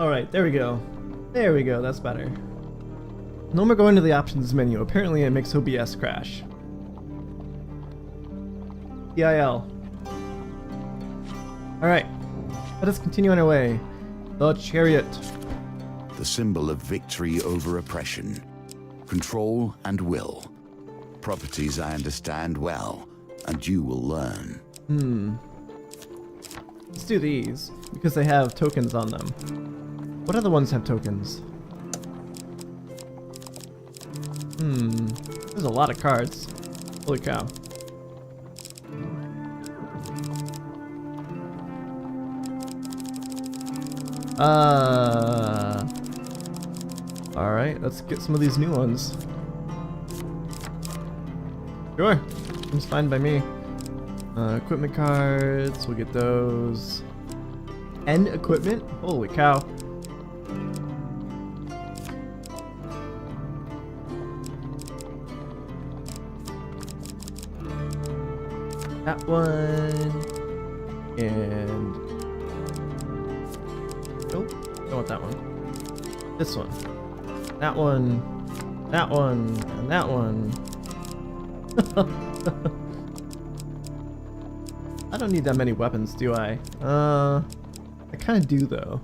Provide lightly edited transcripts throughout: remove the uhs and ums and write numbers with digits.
Alright, there we go. There we go, that's better. No more going to the options menu. Apparently it makes OBS crash. PIL. Alright, let us continue on our way. The chariot. The symbol of victory over oppression, control and will. Properties I understand well, and you will learn. Let's do these, because they have tokens on them. What other ones have tokens? There's a lot of cards. Holy cow. Alright, let's get some of these new ones. Sure, seems fine by me. Equipment cards, we'll get those. End equipment? Holy cow. That one. And... nope, don't want that one. This one. That one. That one. And that one. I don't need that many weapons, do I? I kind of do, though.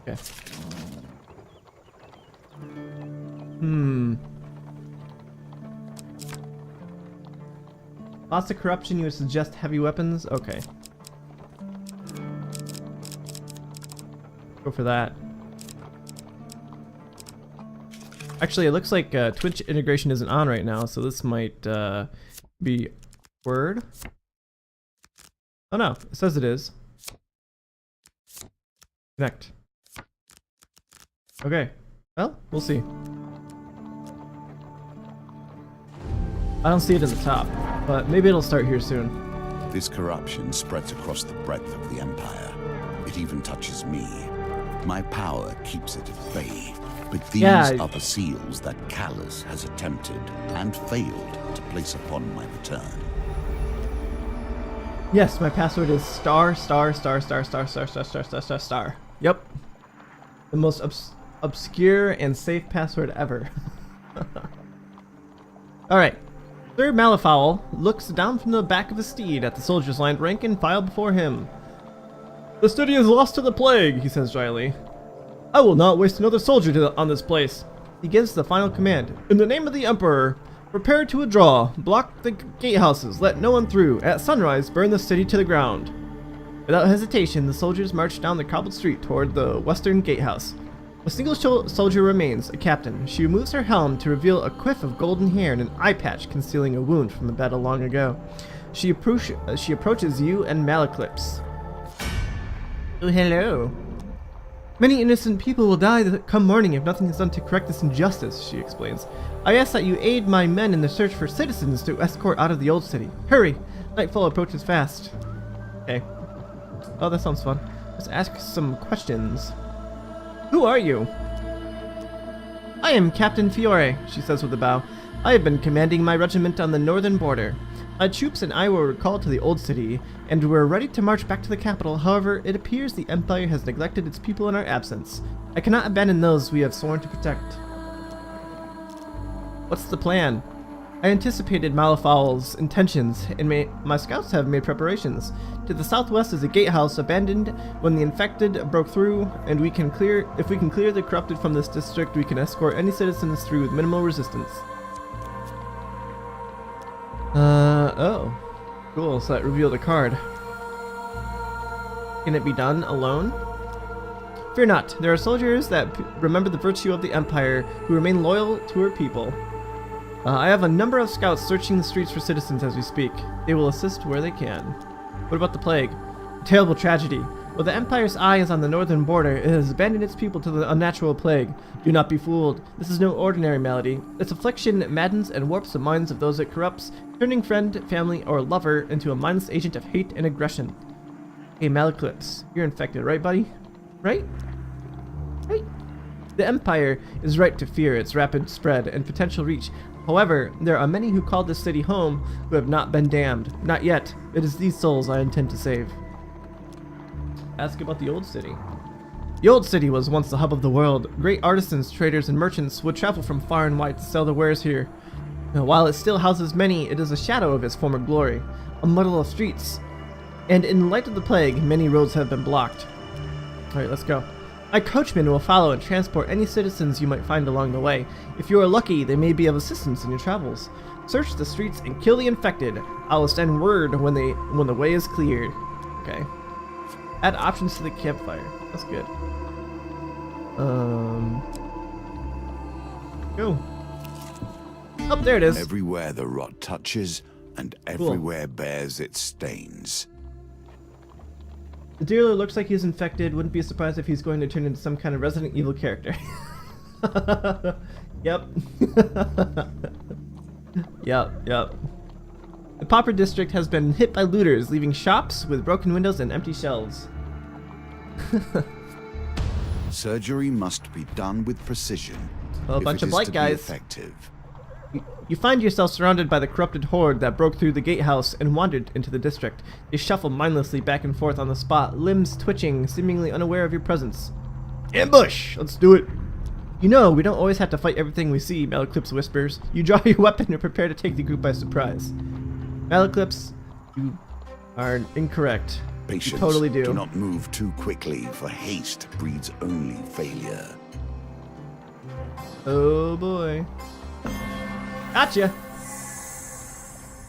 Okay. Lots of corruption, you would suggest heavy weapons? Okay. Go for that. Actually, it looks like Twitch integration isn't on right now, so this might be word. Oh no, it says it is. Connect. Okay, well, we'll see. I don't see it at the top, but maybe it'll start here soon. This corruption spreads across the breadth of the Empire. It even touches me. My power keeps it at bay. But these are the seals that Callus has attempted and failed to place upon my return. Yes, my password is star. Yep. The most obscure and safe password ever. Alright. Sir Malifowl looks down from the back of his steed at the soldiers lined rank and file before him. The city is lost to the plague, he says dryly. I will not waste another soldier on this place. He gives the final command. In the name of the Emperor, prepare to withdraw. Block the gatehouses. Let no one through. At sunrise, burn the city to the ground. Without hesitation, the soldiers march down the cobbled street toward the western gatehouse. A single soldier remains, a captain. She removes her helm to reveal a quiff of golden hair and an eye patch concealing a wound from a battle long ago. She approaches you and Malaclips. Oh, hello. Many innocent people will die come morning if nothing is done to correct this injustice, she explains. I ask that you aid my men in the search for citizens to escort out of the old city. Hurry! Nightfall approaches fast. Okay. Oh, that sounds fun. Let's ask some questions. Who are you? I am Captain Fiore, she says with a bow. I have been commanding my regiment on the northern border. My troops and I were recalled to the old city, and we're ready to march back to the capital. However, it appears the Empire has neglected its people in our absence. I cannot abandon those we have sworn to protect. What's the plan? I anticipated Malifaule's intentions, and my scouts have made preparations. To the southwest is a gatehouse abandoned when the infected broke through, and if we can clear the corrupted from this district, we can escort any citizens through with minimal resistance. Oh. Cool, so that revealed a card. Can it be done alone? Fear not, there are soldiers that remember the virtue of the Empire, who remain loyal to her people. I have a number of scouts searching the streets for citizens as we speak. They will assist where they can. What about the plague? A terrible tragedy. While the Empire's eye is on the northern border, it has abandoned its people to the unnatural plague. Do not be fooled. This is no ordinary malady. Its affliction maddens and warps the minds of those it corrupts, turning friend, family, or lover into a mindless agent of hate and aggression. Hey, Malaclips, you're infected, right, buddy? Right? Right? The Empire is right to fear its rapid spread and potential reach. However, there are many who call this city home who have not been damned. Not yet. It is these souls I intend to save. Ask about the old city. The old city was once the hub of the world. Great artisans, traders, and merchants would travel from far and wide to sell their wares here. Now, while it still houses many, it is a shadow of its former glory, a muddle of streets. And in light of the plague, many roads have been blocked. Alright, let's go. My coachman will follow and transport any citizens you might find along the way. If you are lucky, they may be of assistance in your travels. Search the streets and kill the infected. I will send word when the way is cleared. Okay. Add options to the campfire. That's good. Go. Oh, there it is. Everywhere the rot touches, and everywhere bears its stains. The dealer looks like he's infected. Wouldn't be surprised if he's going to turn into some kind of Resident Evil character. Yep. Yep. The Pauper District has been hit by looters, leaving shops with broken windows and empty shelves. Surgery must be done with precision. Well, a bunch of blight guys. Effective. You find yourself surrounded by the corrupted horde that broke through the gatehouse and wandered into the district. They shuffle mindlessly back and forth on the spot, limbs twitching, seemingly unaware of your presence. Ambush! Let's do it! You know, we don't always have to fight everything we see, Malaclips whispers. You draw your weapon and prepare to take the group by surprise. Malaclips, you are incorrect. Patience. You totally do. Do not move too quickly, for haste breeds only failure. Oh boy. Gotcha!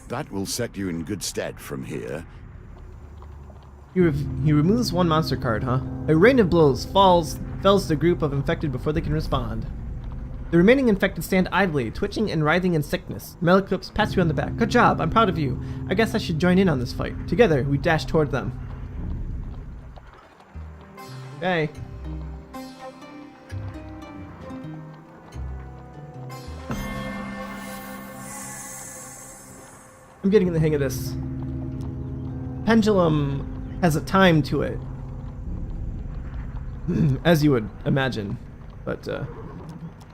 That will set you in good stead from here. He removes one monster card, huh? A rain of blows fells the group of infected before they can respond. The remaining infected stand idly, twitching and writhing in sickness. Malaclips pats you on the back. Good job, I'm proud of you. I guess I should join in on this fight. Together, we dash toward them. Okay. I'm getting the hang of this. Pendulum has a time to it, as you would imagine. But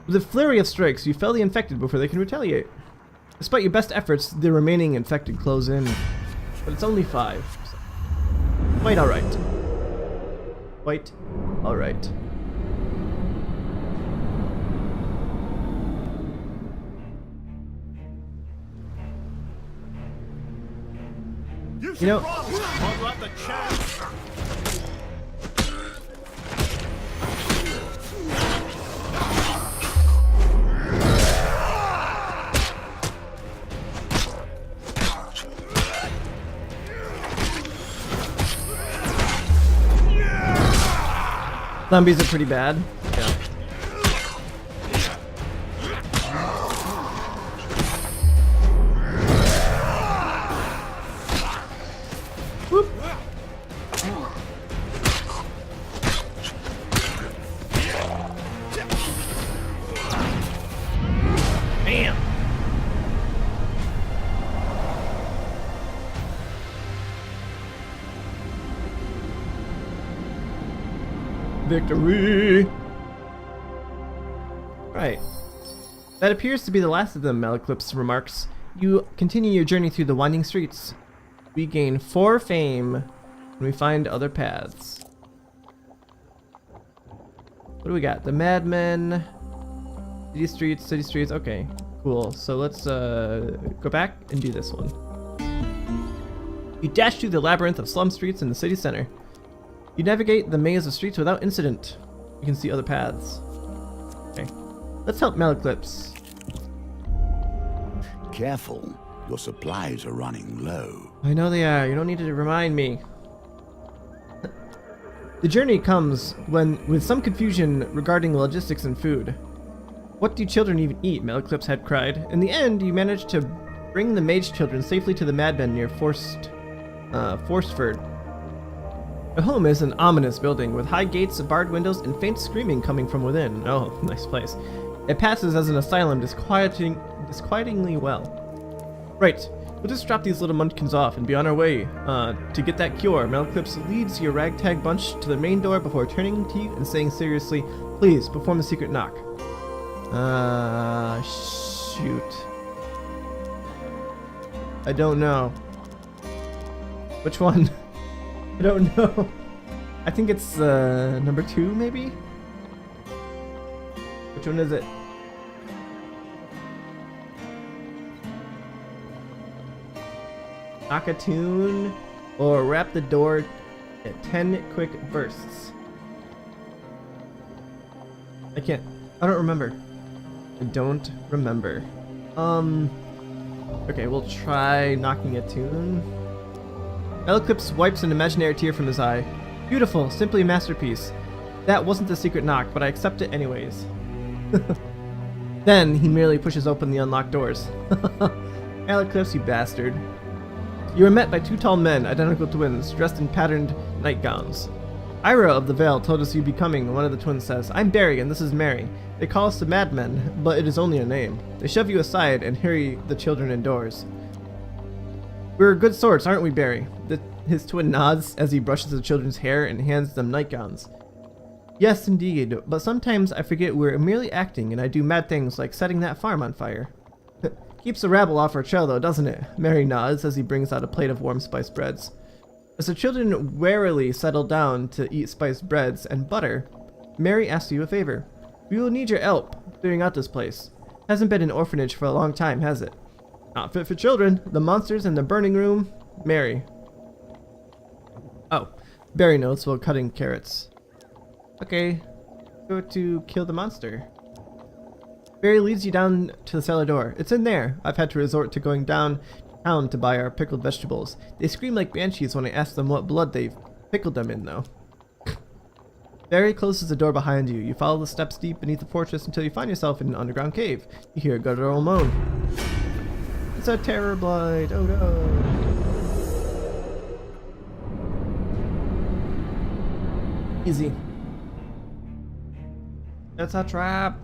with a flurry of strikes, you fell the infected before they can retaliate. Despite your best efforts, the remaining infected close in. But it's only 5. So quite alright. Quite alright. You know, zombies are pretty bad. Yeah. Whoop. Bam. Victory! Right. That appears to be the last of them, Malaclips remarks. You continue your journey through the winding streets. We gain 4 fame, and we find other paths. What do we got? The Madmen, city streets, okay, cool. So let's go back and do this one. You dash through the labyrinth of slum streets in the city center. You navigate the maze of streets without incident. You can see other paths. Okay, let's help Malaclips. Careful, your supplies are running low. I know they are. You don't need to remind me. The journey comes with some confusion regarding logistics and food. What do children even eat? Malaclips had cried. In the end, you managed to bring the mage children safely to the madmen near Forstford. The home is an ominous building with high gates, barred windows, and faint screaming coming from within. Oh, nice place. It passes as an asylum, disquietingly well. Right. We'll just drop these little munchkins off and be on our way to get that cure. Malaclips leads your ragtag bunch to the main door before turning to you and saying seriously, please, perform the secret knock. Shoot. I don't know. Which one? I don't know. I think it's number 2, maybe? Which one is it? Knock a tune or wrap the door at 10 quick bursts. I don't remember. I don't remember. Okay, we'll try knocking a tune. Eclipse wipes an imaginary tear from his eye. Beautiful, simply a masterpiece. That wasn't the secret knock, but I accept it anyways. Then he merely pushes open the unlocked doors. Eclipse, you bastard. You are met by 2 tall men, identical twins, dressed in patterned nightgowns. Ira of the Veil told us you'd be coming, one of the twins says. I'm Barry, and this is Mary. They call us the Madmen, but it is only a name. They shove you aside and hurry the children indoors. We're good sorts, aren't we, Barry? His twin nods as he brushes the children's hair and hands them nightgowns. Yes, indeed, but sometimes I forget we're merely acting and I do mad things like setting that farm on fire. Keeps the rabble off our trail, though, doesn't it? Mary nods as he brings out a plate of warm spiced breads. As the children warily settle down to eat spiced breads and butter, Mary asks you a favor. We will need your help clearing out this place. Hasn't been an orphanage for a long time, has it? Not fit for children. The monsters in the burning room. Mary. Oh, Barry notes while cutting carrots. Okay, go to kill the monster. Barry leads you down to the cellar door. It's in there. I've had to resort to going down town to buy our pickled vegetables. They scream like banshees when I ask them what blood they've pickled them in, though. Barry closes the door behind you. You follow the steps deep beneath the fortress until you find yourself in an underground cave. You hear a guttural moan. It's a terror blight. Oh no. Easy. That's a trap.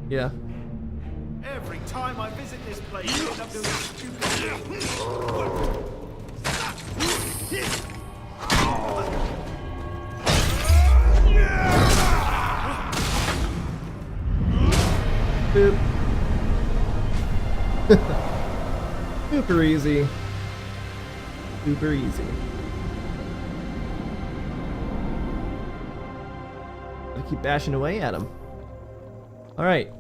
Yeah. Every time I visit this place, I end up doing stupid things. Boop. Super easy. Super easy. I keep bashing away at him. Alright.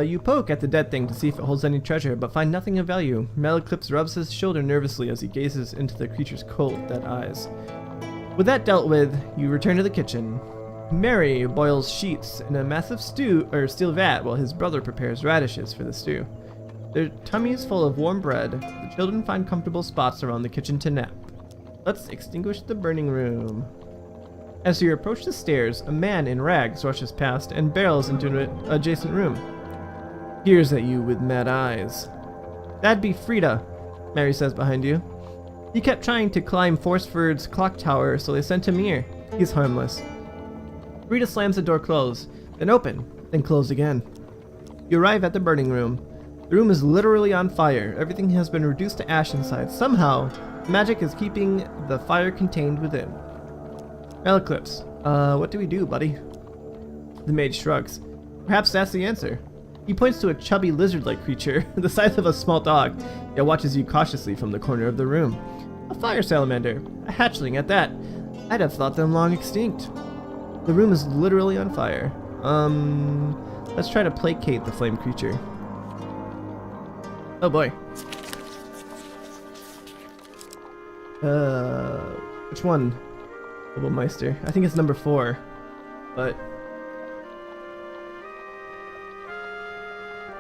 You poke at the dead thing to see if it holds any treasure, but find nothing of value. Malaclips rubs his shoulder nervously as he gazes into the creature's cold, dead eyes. With that dealt with, you return to the kitchen. Mary boils sheets in a massive steel vat while his brother prepares radishes for the stew. Their tummies full of warm bread, the children find comfortable spots around the kitchen to nap. Let's extinguish the burning room. As you approach the stairs, a man in rags rushes past and barrels into an adjacent room. Peers at you with mad eyes. That'd be Frida, Mary says behind you. He kept trying to climb Forsford's clock tower, so they sent him here. He's harmless. Frida slams the door closed, then open, then closed again. You arrive at the burning room. The room is literally on fire. Everything has been reduced to ash inside. Somehow, magic is keeping the fire contained within. Eclipse, what do we do, buddy? The mage shrugs. Perhaps that's the answer. He points to a chubby lizard-like creature, the size of a small dog, yet watches you cautiously from the corner of the room. A fire salamander, a hatchling at that. I'd have thought them long extinct. The room is literally on fire. Let's try to placate the flame creature. Oh boy. Which one? Meister. I think it's number 4, but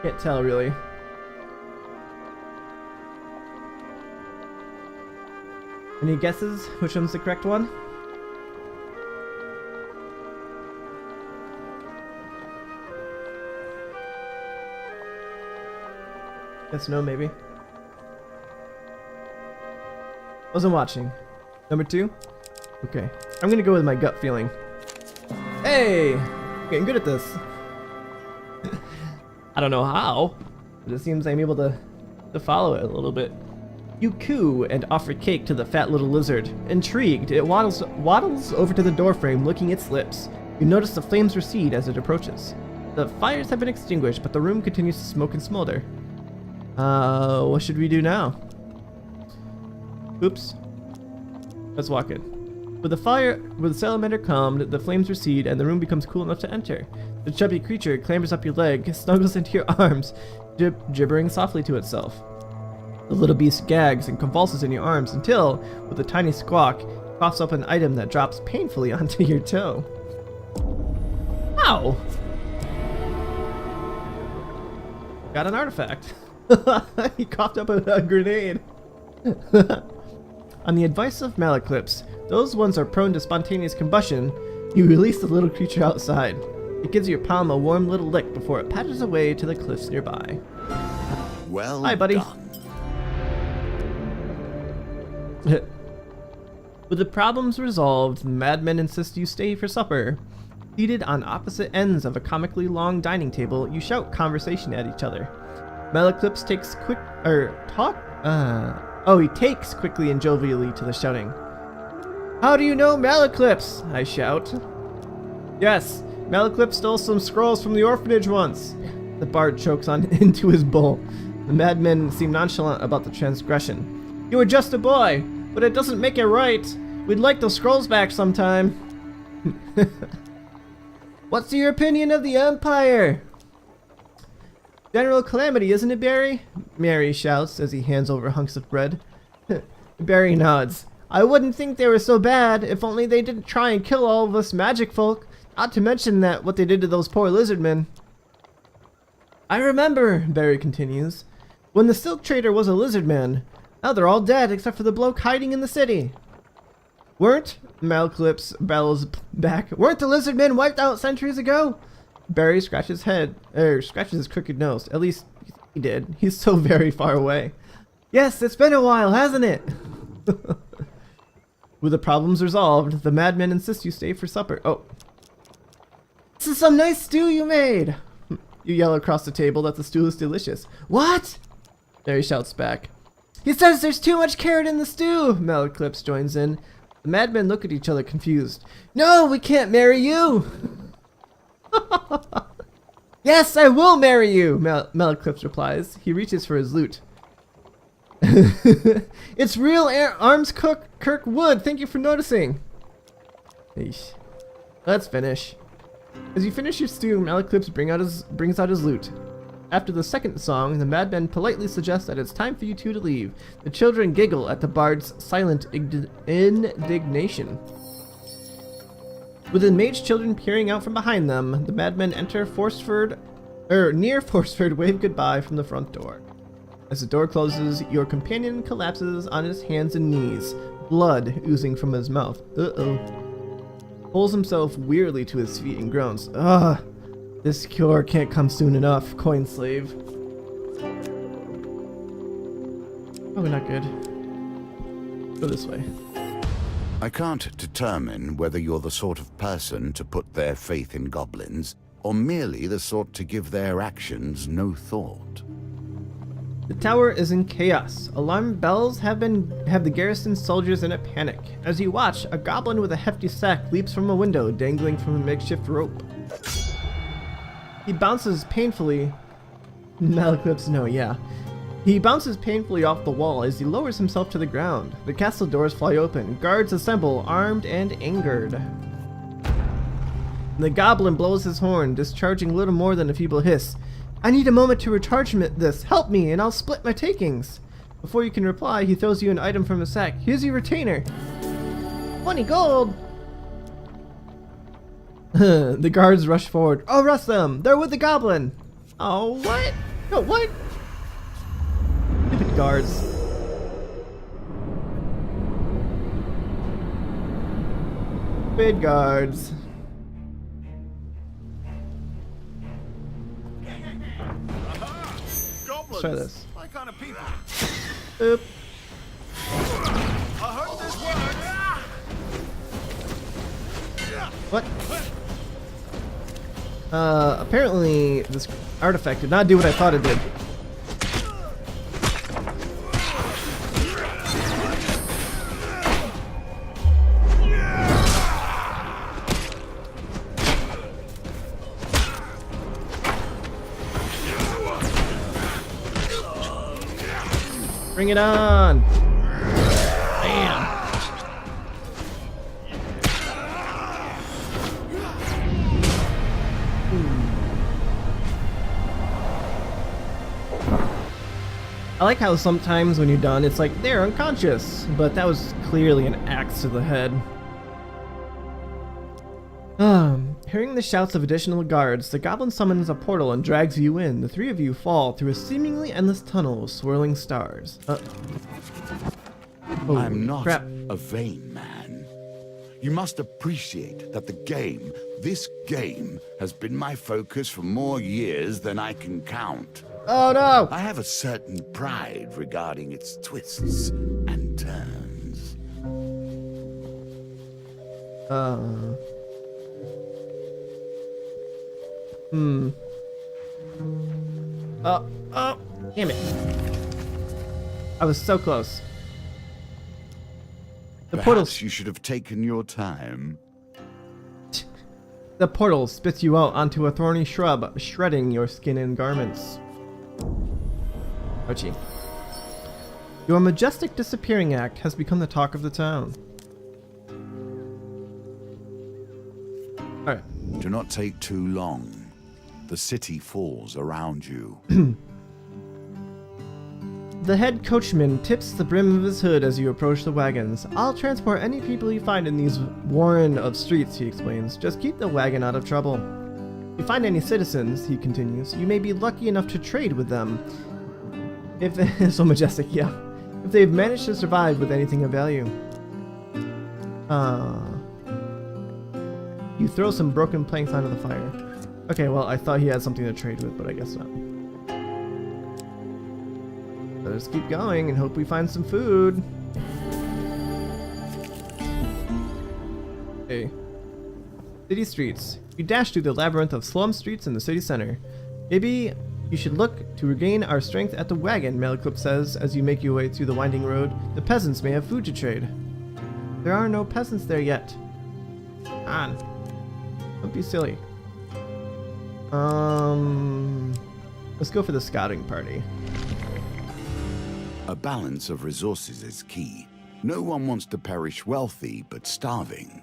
can't tell really. Any guesses? Which one's the correct one? Guess no, maybe. Wasn't watching. Number 2? Okay. I'm gonna go with my gut feeling. Hey! Getting good at this. I don't know how, but it seems I'm able to follow it a little bit. You coo and offer cake to the fat little lizard. Intrigued, it waddles over to the doorframe, licking its lips. You notice the flames recede as it approaches. The fires have been extinguished, but the room continues to smoke and smolder. What should we do now? Oops. Let's walk in. With the salamander calmed, the flames recede, and the room becomes cool enough to enter. The chubby creature clambers up your leg, snuggles into your arms, gibbering softly to itself. The little beast gags and convulses in your arms until, with a tiny squawk, coughs up an item that drops painfully onto your toe. Ow! Got an artifact. He coughed up a grenade. On the advice of Malaclips, those ones are prone to spontaneous combustion. You release the little creature outside. It gives your palm a warm little lick before it patters away to the cliffs nearby. Well Hi, buddy. done. With the problems resolved, the madmen insist you stay for supper. Seated on opposite ends of a comically long dining table, you shout conversation at each other. Malaclips takes he takes quickly and jovially to the shouting. How do you know Malaclips? I shout. Yes, Malaclips stole some scrolls from the orphanage once. The bard chokes on into his bowl. The madmen seem nonchalant about the transgression. You were just a boy, but it doesn't make it right. We'd like those scrolls back sometime. What's your opinion of the Empire? General calamity, isn't it, Barry? Mary shouts as he hands over hunks of bread. Barry nods. I wouldn't think they were so bad, if only they didn't try and kill all of us magic folk. Not to mention that what they did to those poor lizardmen. I remember, Barry continues, when the silk trader was a lizardman. Now they're all dead except for the bloke hiding in the city. Malaclips bellows back. Weren't the lizardmen wiped out centuries ago? Barry scratches his crooked nose. At least he did. He's so very far away. Yes, it's been a while, hasn't it? With the problems resolved, the madmen insist you stay for supper. Oh. This is some nice stew you made. You yell across the table that the stew is delicious. What? Barry shouts back. He says there's too much carrot in the stew. Malaclips joins in. The madmen look at each other confused. No, we can't marry you. Yes, I will marry you, Malaclips replies. He reaches for his lute. It's real arms Kirk wood. Thank you for noticing. Eesh. Let's finish. As you finish your stew, Malaclips brings out his lute. After the second song, the madmen politely suggest that it's time for you two to leave. The children giggle at the bard's silent indignation. With the mage children peering out from behind them, the madmen enter near Forsford wave goodbye from the front door. As the door closes, your companion collapses on his hands and knees, blood oozing from his mouth. Pulls himself wearily to his feet and groans. Ugh, this cure can't come soon enough, coin slave. Probably not good. Go this way. I can't determine whether you're the sort of person to put their faith in goblins, or merely the sort to give their actions no thought. The tower is in chaos. Alarm bells have the garrison soldiers in a panic. As you watch, a goblin with a hefty sack leaps from a window, dangling from a makeshift rope. He bounces painfully. Malaclips, no, yeah. He bounces painfully off the wall as he lowers himself to the ground. The castle doors fly open. Guards assemble, armed and angered. The goblin blows his horn, discharging little more than a feeble hiss. I need a moment to recharge this. Help me, and I'll split my takings. Before you can reply, he throws you an item from his sack. Here's your retainer. 20 gold! The guards rush forward. Arrest them! They're with the goblin! Oh, what? No, what? Stupid guards. Stupid guards. Let's try this. My kind of people. Oop. I heard this word. What? Apparently this artifact did not do what I thought it did. Bring it on! Bam! I like how sometimes when you're done, it's like, they're unconscious, but that was clearly an axe to the head. Hearing the shouts of additional guards, the goblin summons a portal and drags you in. The three of you fall through a seemingly endless tunnel of swirling stars. I'm not crap. a vain man. You must appreciate that this game, has been my focus for more years than I can count. Oh no! I have a certain pride regarding its twists and turns. Damn it. I was so close. The portal. Perhaps you should have taken your time. The portal spits you out onto a thorny shrub, shredding your skin and garments. Ouchie. Your majestic disappearing act has become the talk of the town. Alright. Do not take too long. The city falls around you. The head coachman tips the brim of his hood as you approach the wagons. I'll transport any people you find in these warren of streets, he explains. Just keep the wagon out of trouble. If you find any citizens, he continues, you may be lucky enough to trade with them. If they're so majestic, yeah. If they've managed to survive with anything of value. You throw some broken planks onto the fire. Okay, well, I thought he had something to trade with, but I guess not. Let's keep going and hope we find some food. Okay. City streets. You dash through the labyrinth of slum streets in the city center. Maybe you should look to regain our strength at the wagon, Malaclip says as you make your way through the winding road. The peasants may have food to trade. There are no peasants there yet. Come on. Don't be silly. Let's go for the scouting party. A balance of resources is key. No one wants to perish wealthy, but starving.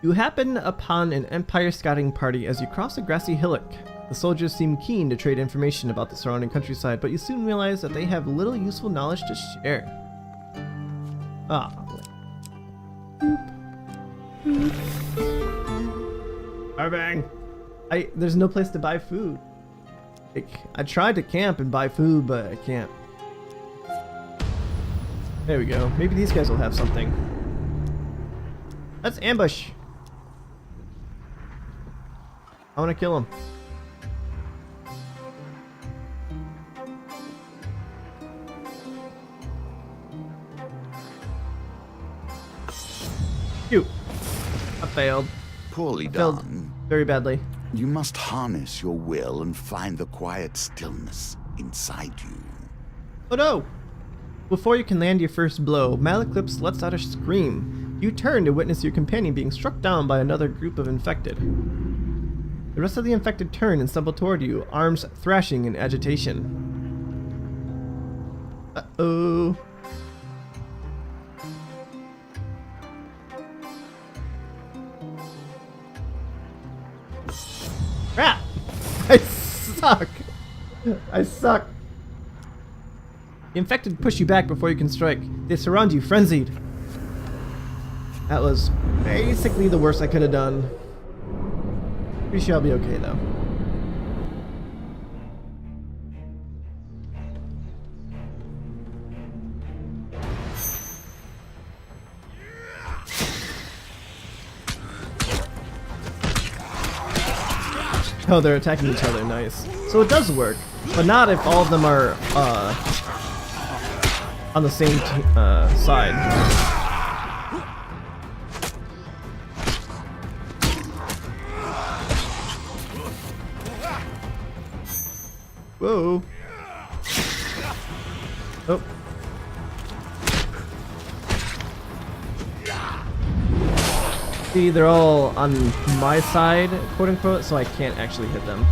You happen upon an Empire scouting party as you cross a grassy hillock. The soldiers seem keen to trade information about the surrounding countryside, but you soon realize that they have little useful knowledge to share. Bang! There's no place to buy food. I tried to camp and buy food, but I can't. There we go. Maybe these guys will have something. Let's ambush. I want to kill him. Phew. I failed. Poorly Failed done. very badly. You must harness your will and find the quiet stillness inside you. Oh no! Before you can land your first blow, Malaclips lets out a scream. You turn to witness your companion being struck down by another group of infected. The rest of the infected turn and stumble toward you, arms thrashing in agitation. Uh-oh. Crap! I suck! I suck! The infected push you back before you can strike. They surround you, frenzied. That was basically the worst I could have done. Pretty sure I'll be okay though. Oh, they're attacking each other, nice. So it does work, but not if all of them are on the same side. Whoa. Oh. See, they're all on my side, quote unquote, so I can't actually hit them.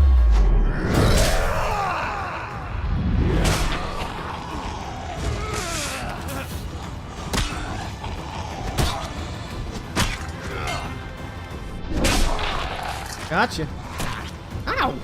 Gotcha. Ow!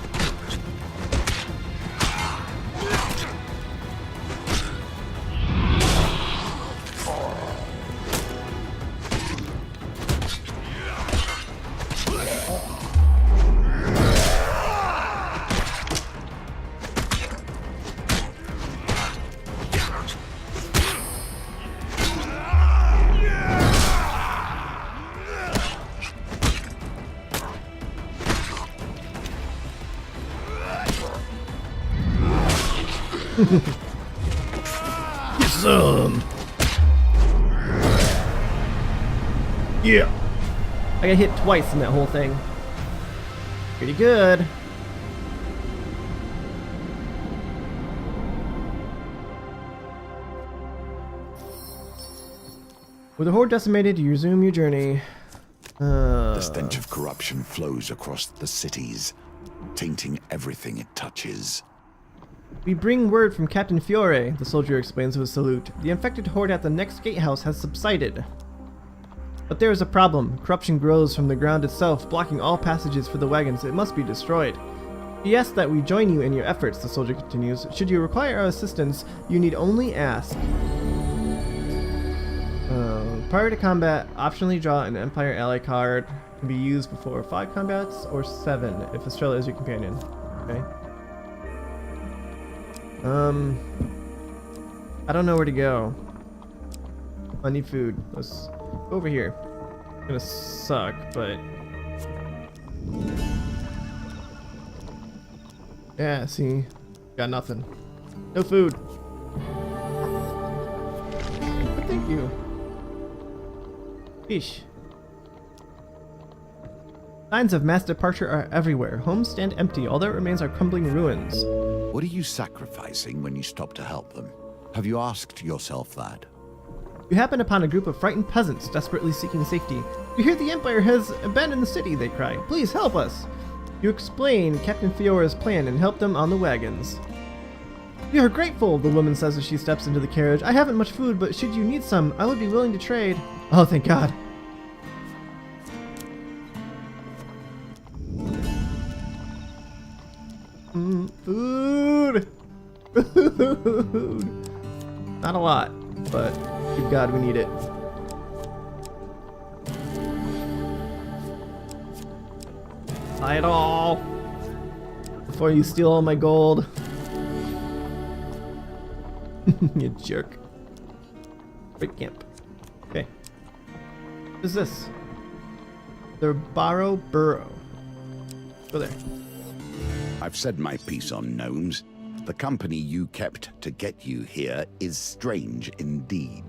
Get some. Yeah. I got hit twice in that whole thing. Pretty good. With the horde decimated, you resume your journey. The stench of corruption flows across the cities, tainting everything it touches. We bring word from Captain Fiore, the soldier explains with a salute. The infected horde at the next gatehouse has subsided. But there is a problem. Corruption grows from the ground itself, blocking all passages for the wagons. It must be destroyed. We ask that we join you in your efforts, the soldier continues. Should you require our assistance, you need only ask. Prior to combat, optionally draw an Empire ally card. Can be used before 5 combats or 7 if Estrella is your companion. Okay. I don't know where to go. I need food. Let's go over here. It's gonna suck, but yeah, see, got nothing. No food. Thank you. Fish. Signs of mass departure are everywhere. Homes stand empty. All that remains are crumbling ruins. What are you sacrificing when you stop to help them? Have you asked yourself that? You happen upon a group of frightened peasants desperately seeking safety. We hear the Empire has abandoned the city, they cry. Please help us. You explain Captain Fiora's plan and help them on the wagons. We are grateful, the woman says as she steps into the carriage. I haven't much food, but should you need some, I would be willing to trade. Oh, thank God. Food! Food! Not a lot, but good God, we need it. Buy it all before you steal all my gold. You jerk. Break camp. Okay. What is this? The Barrow Burrow. Go there. I've said my piece on gnomes. The company you kept to get you here is strange indeed.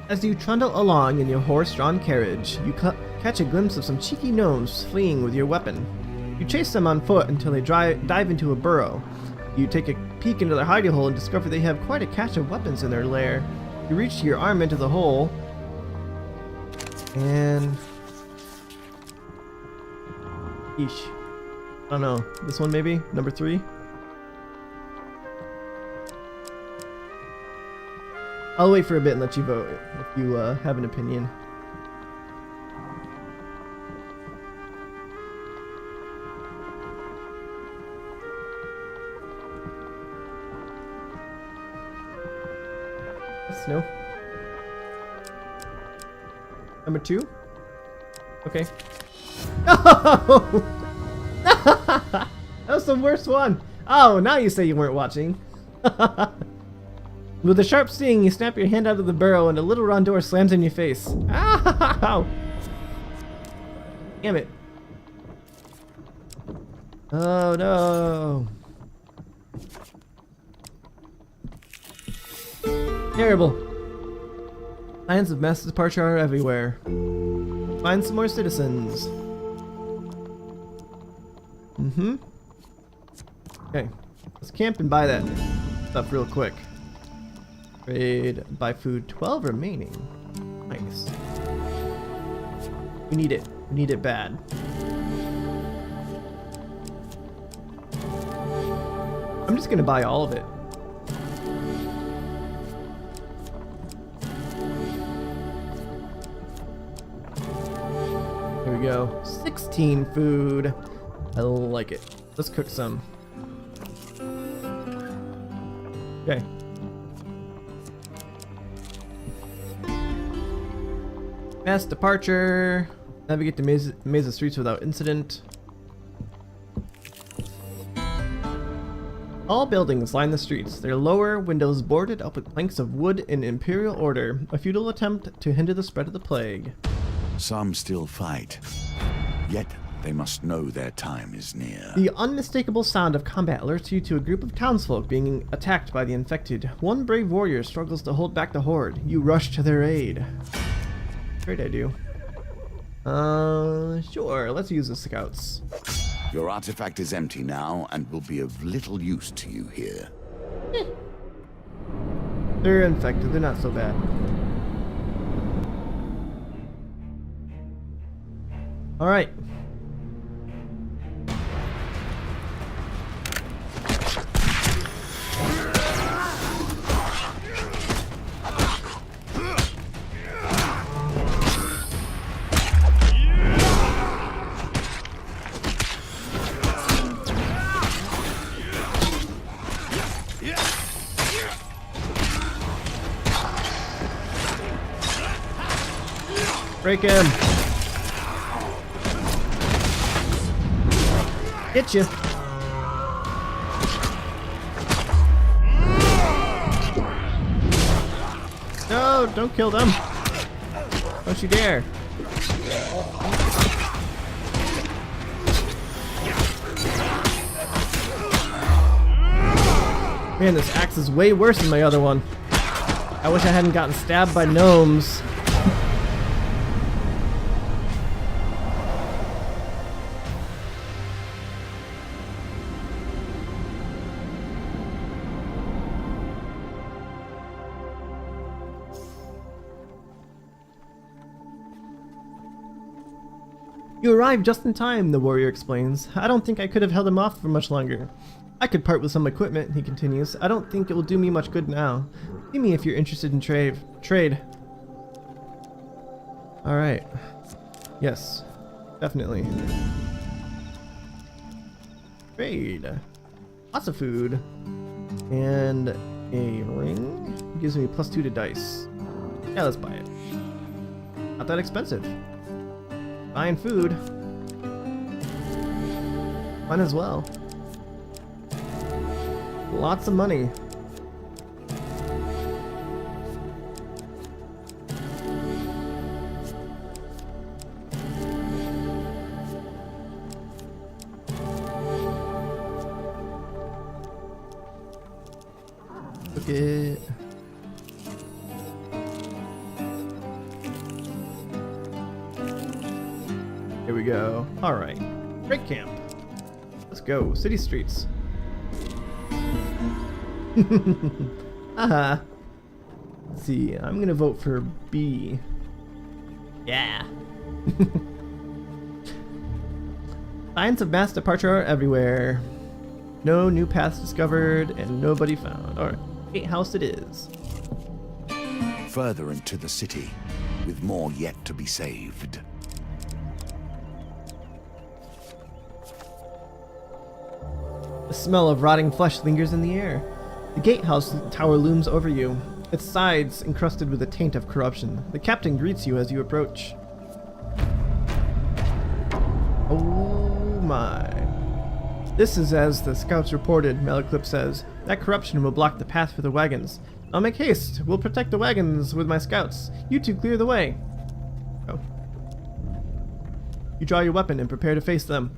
As you trundle along in your horse-drawn carriage, you catch a glimpse of some cheeky gnomes fleeing with your weapon. You chase them on foot until they dive into a burrow. You take a peek into their hidey hole and discover they have quite a cache of weapons in their lair. You reach your arm into the hole, and eesh. I don't know. This one maybe? Number 3? I'll wait for a bit and let you vote if you have an opinion. No. Number 2? Okay. No! That was the worst one. Oh, now you say you weren't watching. With a sharp sting, you snap your hand out of the burrow and a little round door slams in your face. Ow! Damn it. Oh no. Terrible. Signs of mass departure are everywhere. Find some more citizens. Okay. Let's camp and buy that stuff real quick. Trade, buy food, 12 remaining. Nice. We need it. We need it bad. I'm just gonna buy all of it. There we we go. 16 food. I like it. Let's cook some. Okay. Mass departure. Navigate the maze of streets without incident. All buildings line the streets, their lower windows boarded up with planks of wood in imperial order, a futile attempt to hinder the spread of the plague. Some still fight, yet they must know their time is near. The unmistakable sound of combat alerts you to a group of townsfolk being attacked by the infected. One brave warrior struggles to hold back the horde. You rush to their aid. Great idea. Sure, let's use the scouts. Your artifact is empty now and will be of little use to you here. They're infected, they're not so bad. Alright. Break him. Get you. No, don't kill them. Don't you dare. Man, this axe is way worse than my other one. I wish I hadn't gotten stabbed by gnomes. You arrived just in time, the warrior explains. I don't think I could have held him off for much longer. I could part with some equipment, he continues. I don't think it will do me much good now. See me if you're interested in trade. Alright. Yes. Definitely. Trade. Lots of food. And a ring. Gives me +2 to dice. Yeah, let's buy it. Not that expensive. Buying food. Fun as well. Lots of money. Look it. Here we go. Alright. Break camp. Let's go. City streets. Haha. Let's see. I'm gonna vote for B. Yeah. Signs of mass departure are everywhere. No new paths discovered and nobody found. Alright. Gatehouse it is. Further into the city, with more yet to be saved. The smell of rotting flesh lingers in the air. The gatehouse tower looms over you, its sides encrusted with a taint of corruption. The captain greets you as you approach. Oh my. This is as the scouts reported, Malaclip says. That corruption will block the path for the wagons. I'll make haste. We'll protect the wagons with my scouts. You two clear the way. Oh. You draw your weapon and prepare to face them.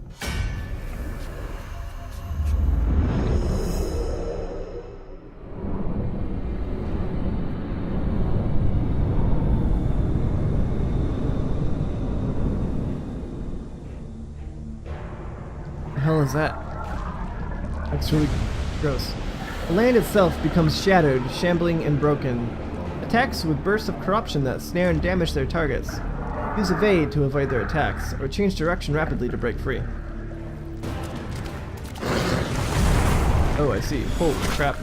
Hell is that? That's really gross. The land itself becomes shattered, shambling and broken. Attacks with bursts of corruption that snare and damage their targets. Use evade to avoid their attacks, or change direction rapidly to break free. Oh, I see. Holy crap.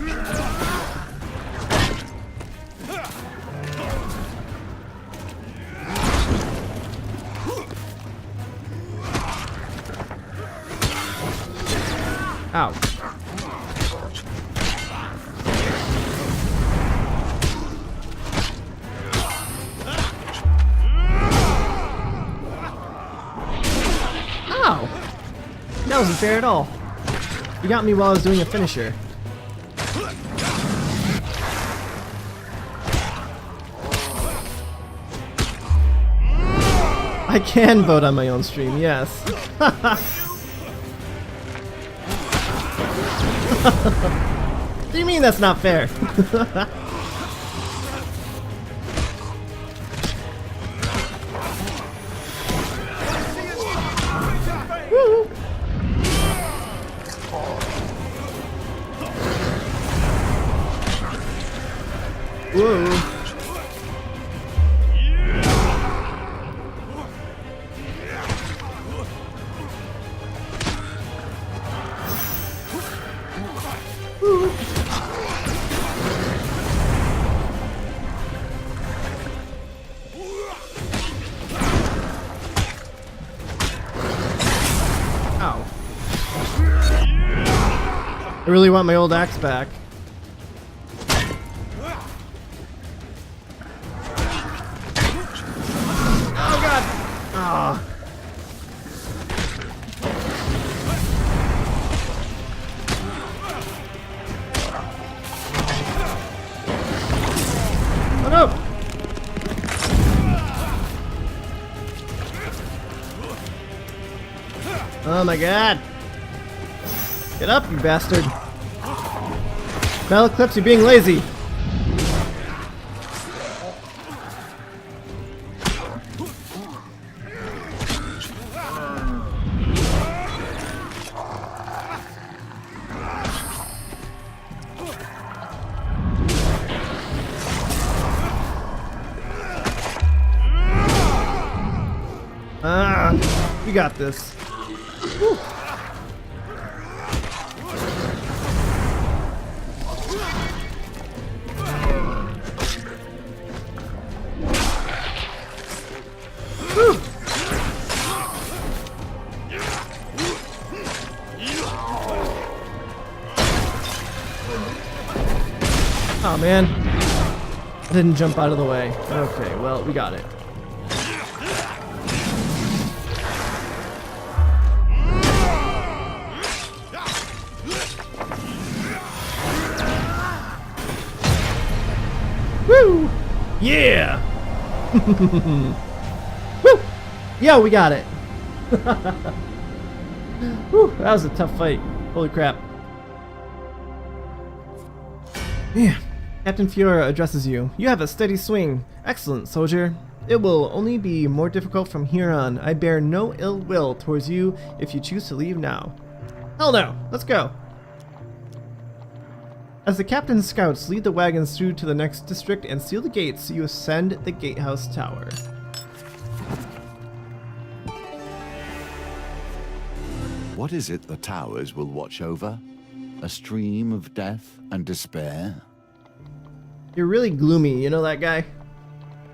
Ow. Ow! That wasn't fair at all. You got me while I was doing a finisher. I can vote on my own stream, yes. What do you mean that's not fair? Woo. Whoa. Ow. I really want my old axe back. Oh god! Ah. Oh no! Oh my god! Get up, you bastard! Battle Eclipse, you're being lazy! Ah, you got this. Whew. Whew. Oh man, I didn't jump out of the way. Okay, well, we got it. Woo! Yeah! Woo! Yeah, we got it. Whew, that was a tough fight. Holy crap. Yeah. Captain Fiora addresses you. You have a steady swing. Excellent, soldier. It will only be more difficult from here on. I bear no ill will towards you if you choose to leave now. Hell no! Let's go! As the captain's scouts lead the wagons through to the next district and seal the gates, you ascend the gatehouse tower. What is it the towers will watch over? A stream of death and despair? You're really gloomy, you know that guy?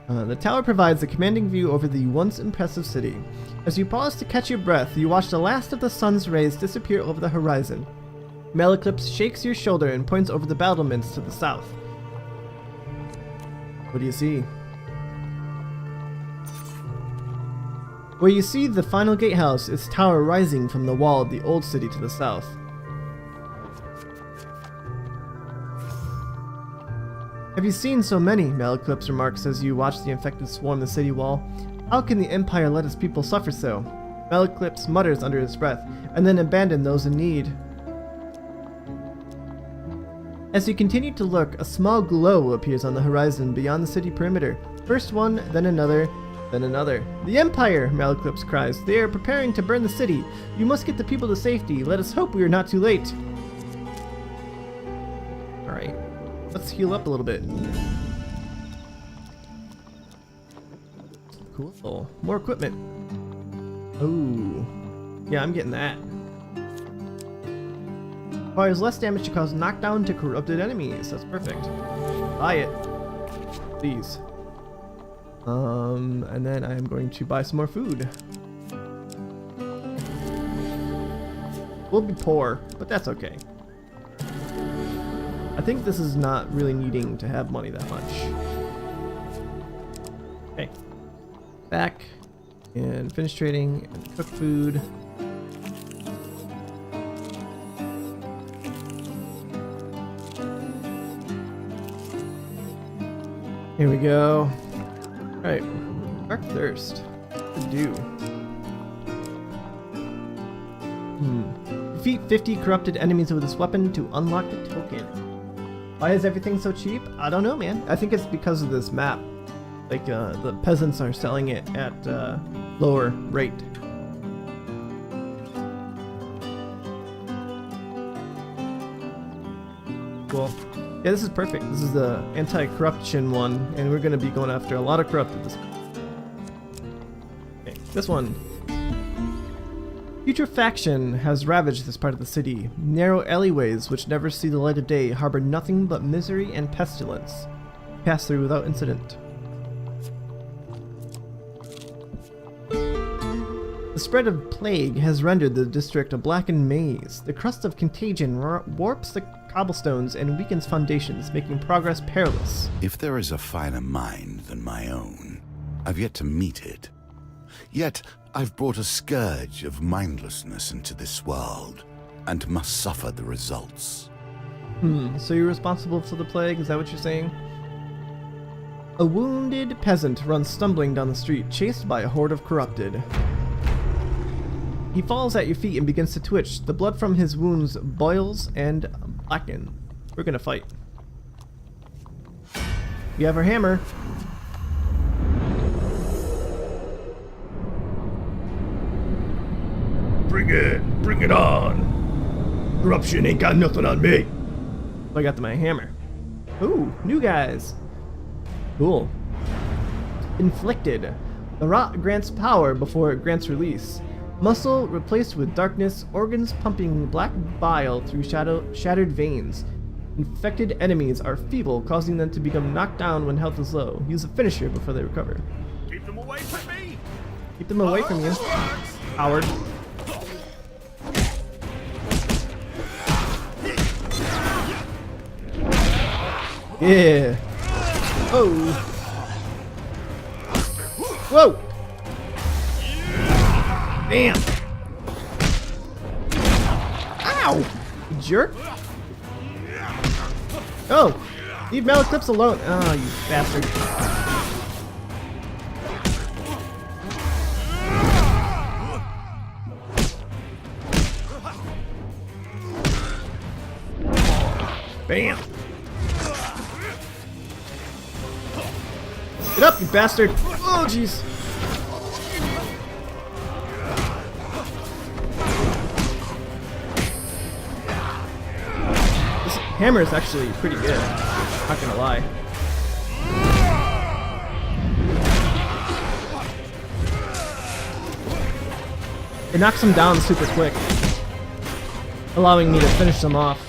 The tower provides a commanding view over the once impressive city. As you pause to catch your breath, you watch the last of the sun's rays disappear over the horizon. Malaclypse shakes your shoulder and points over the battlements to the south. What do you see? Where you see the final gatehouse, its tower rising from the wall of the old city to the south. Have you seen so many? Malaclypse remarks as you watch the infected swarm the city wall. How can the Empire let its people suffer so? Malaclypse mutters under his breath, and then abandon those in need. As you continue to look, a small glow appears on the horizon beyond the city perimeter. First one, then another, then another. The Empire! Malaclypse cries. They are preparing to burn the city. You must get the people to safety. Let us hope we are not too late. Alright. Let's heal up a little bit. Cool. More equipment. Oh. Yeah, I'm getting that. Requires less damage to cause knockdown to corrupted enemies. That's perfect. Buy it. Please. And then I'm going to buy some more food. We'll be poor, but that's okay. I think this is not really needing to have money that much. Okay. Back and finish trading and cook food. Here we go. Alright. Dark Thirst. What to do? Defeat 50 corrupted enemies with this weapon to unlock the token. Why is everything so cheap? I don't know, man. I think it's because of this map. Like, the peasants are selling it at lower rate. Cool. Yeah, this is perfect. This is the anti-corruption one, and we're going to be going after a lot of corrupted this one. Okay, this one. Putrefaction has ravaged this part of the city. Narrow alleyways, which never see the light of day, harbor nothing but misery and pestilence. Pass through without incident. The spread of plague has rendered the district a blackened maze. The crust of contagion warps the cobblestones and weakens foundations, making progress perilous. If there is a finer mind than my own, I've yet to meet it. Yet, I've brought a scourge of mindlessness into this world, and must suffer the results. So you're responsible for the plague? Is that what you're saying? A wounded peasant runs stumbling down the street, chased by a horde of corrupted. He falls at your feet and begins to twitch. The blood from his wounds boils and blackens. We're gonna fight. We have our hammer. Bring it on. Corruption ain't got nothing on me. I got my hammer. Ooh, new guys. Cool. Inflicted. The rot grants power before it grants release. Muscle replaced with darkness, organs pumping black bile through shattered veins. Infected enemies are feeble, causing them to become knocked down when health is low. Use a finisher before they recover. Keep them away from me! Keep them away from you, Howard. Yeah. Oh. Whoa. Bam. Ow. You jerk. Oh. Leave Malaclips alone. Oh, you bastard. Bam. Get up, you bastard! Oh, jeez. This hammer is actually pretty good. Not gonna lie. It knocks them down super quick, allowing me to finish them off.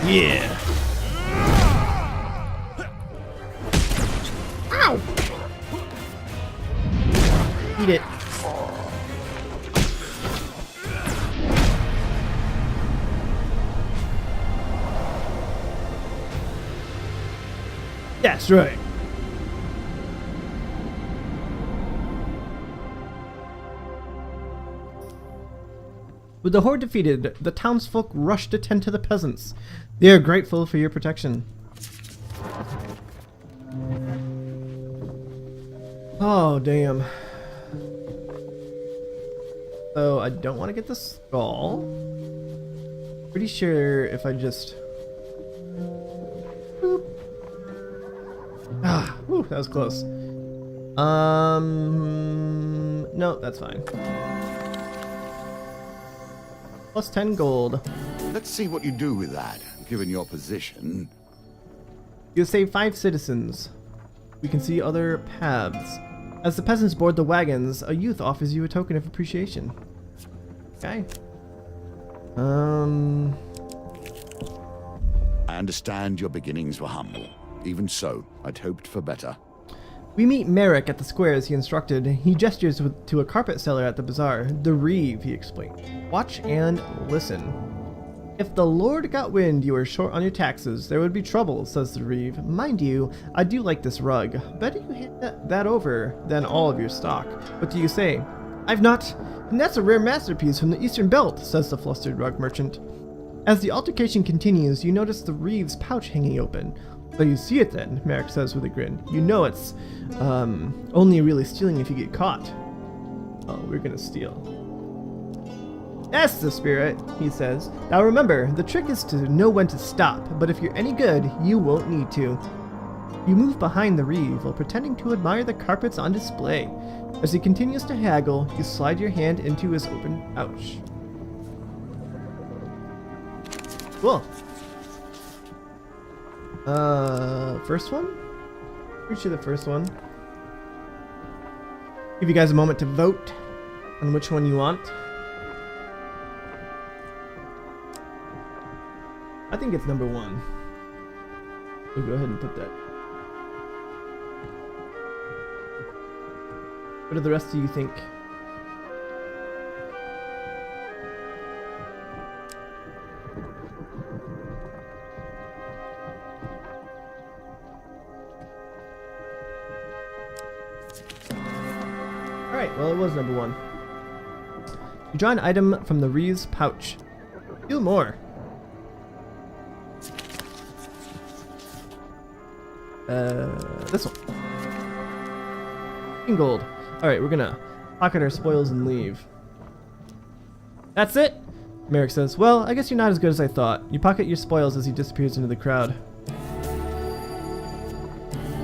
Yeah. Ow! Eat it. That's right. With the horde defeated, the townsfolk rush to tend to the peasants. They are grateful for your protection. Oh, damn. So, I don't want to get the skull. Pretty sure if I just... Boop. Ah, whew, that was close. No, that's fine. Plus 10 gold. Let's see what you do with that, given your position. You save 5 citizens. We can see other paths. As the peasants board the wagons, a youth offers you a token of appreciation. Okay. I understand your beginnings were humble. Even so, I'd hoped for better. We meet Merrick at the square as he instructed. He gestures to a carpet seller at the bazaar. The Reeve, he explained. Watch and listen. If the Lord got wind you were short on your taxes, there would be trouble, says the Reeve. Mind you, I do like this rug. Better you hand that over than all of your stock. What do you say? I've not... And that's a rare masterpiece from the Eastern Belt, says the flustered rug merchant. As the altercation continues, you notice the Reeve's pouch hanging open. So you see it then, Merrick says with a grin. You know it's only really stealing if you get caught. Oh, we're gonna steal. That's the spirit, he says. Now remember, the trick is to know when to stop, but if you're any good, you won't need to. You move behind the Reeve while pretending to admire the carpets on display. As he continues to haggle, you slide your hand into his open pouch. Cool. First one? Pretty sure the first one. Give you guys a moment to vote on which one you want. I think it's number 1. We'll go ahead and put that. What do the rest of you think? Alright, well it was number 1. You draw an item from the Reeve's pouch. Do more. This one. Gold. Alright, we're gonna pocket our spoils and leave. That's it? Merrick says, well, I guess you're not as good as I thought. You pocket your spoils as he disappears into the crowd.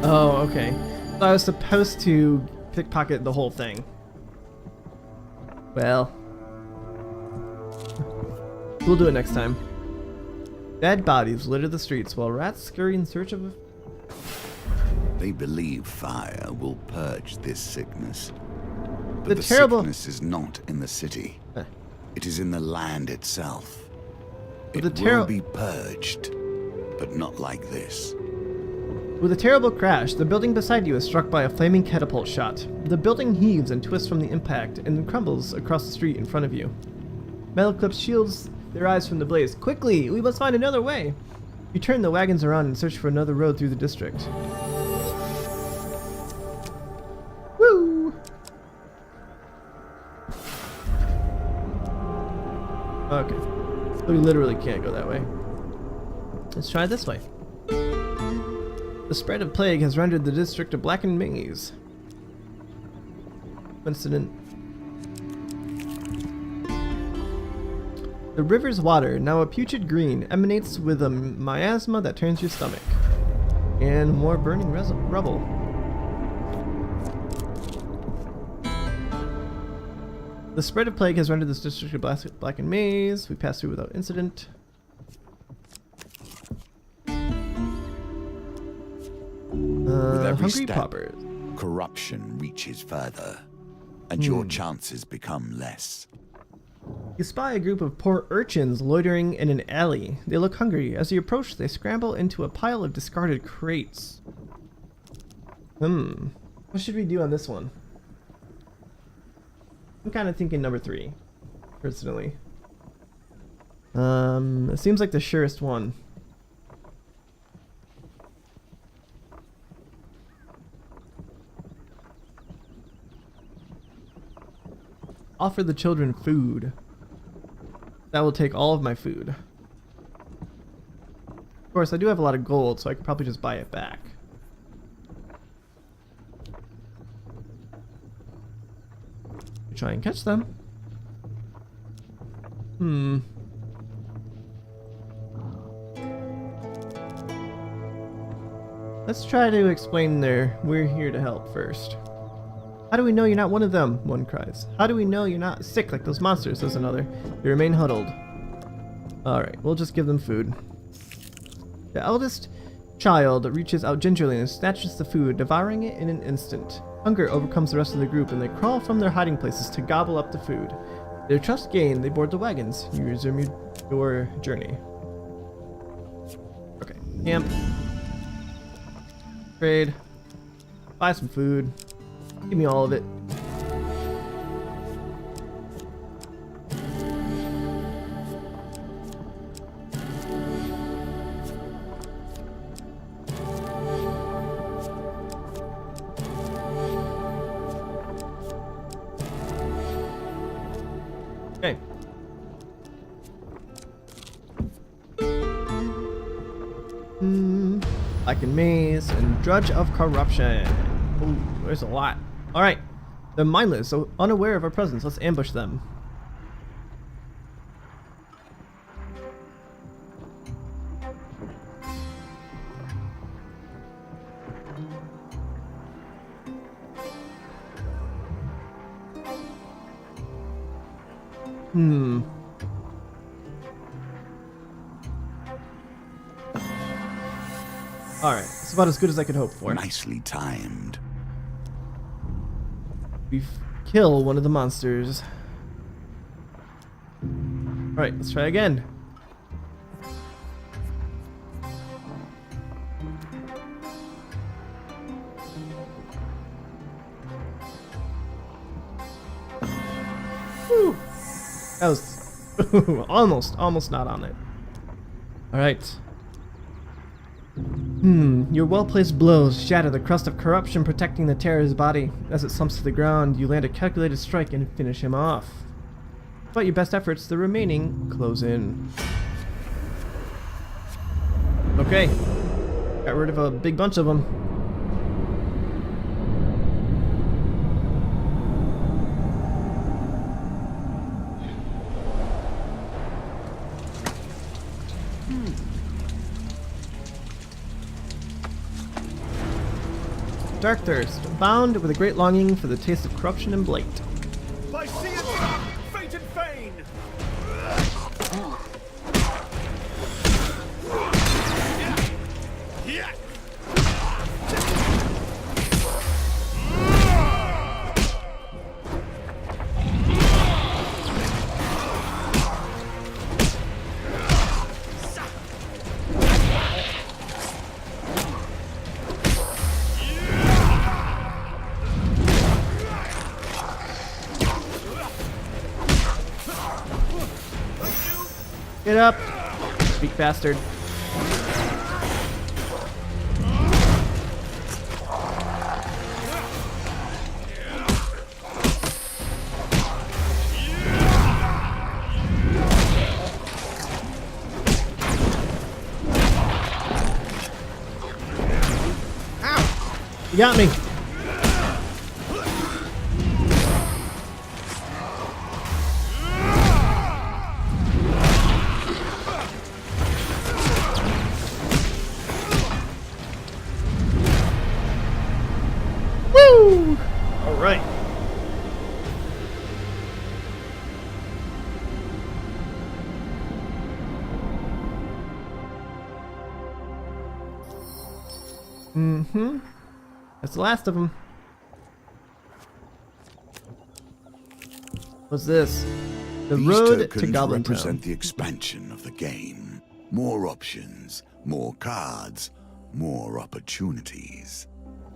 Oh, okay. So I was supposed to pickpocket the whole thing. Well. We'll do it next time. Dead bodies litter the streets while rats scurry in search of... They believe fire will purge this sickness. But The the terrible- sickness is not in the city. It is in the land itself. It the will be purged, but not like this. With a terrible crash, the building beside you is struck by a flaming catapult shot. The building heaves and twists from the impact and crumbles across the street in front of you. Metal Clips shields their eyes from the blaze. Quickly, we must find another way. You turn the wagons around and search for another road through the district. Woo! Okay. So we literally can't go that way. Let's try this way. The spread of plague has rendered the district a blackened maze. Coincident. The river's water, now a putrid green, emanates with a miasma that turns your stomach. And more burning rubble. The spread of plague has rendered this district a blackened maze. We pass through without incident. With every Hungry step, paupers. corruption reaches further, and your chances become less. You spy a group of poor urchins loitering in an alley. They look hungry. As you approach, they scramble into a pile of discarded crates. What should we do on this one? I'm kind of thinking number 3, personally. It seems like the surest one. Offer the children food. That will take all of my food. Of course, I do have a lot of gold, so I could probably just buy it back. Try and catch them. Let's try to explain their "we're here to help" first. How do we know you're not one of them? One cries. How do we know you're not sick like those monsters? Says another. They remain huddled. Alright, we'll just give them food. The eldest child reaches out gingerly and snatches the food, devouring it in an instant. Hunger overcomes the rest of the group and they crawl from their hiding places to gobble up the food. Their trust gained, they board the wagons. You resume your journey. Okay, camp. Trade. Buy some food. Give me all of it. Okay. Like a maze and drudge of corruption. Ooh, there's a lot. Alright. They're mindless, so unaware of our presence. Let's ambush them. Alright, it's about as good as I could hope for. Nicely timed. We kill one of the monsters. Alright, let's try again. Whew. That was almost not on it. Alright. Your well-placed blows shatter the crust of corruption protecting the terror's body. As it slumps to the ground, you land a calculated strike and finish him off. Despite your best efforts, the remaining close in. Okay. Got rid of a big bunch of them. Dark thirst, bound with a great longing for the taste of corruption and blight. By sea and sea, fate and fane. Get up, weak bastard. Ow! You got me. All right. That's the last of them. What's this? The These road to tokens Goblin represent Town. the expansion of the game. More options, more cards, more opportunities.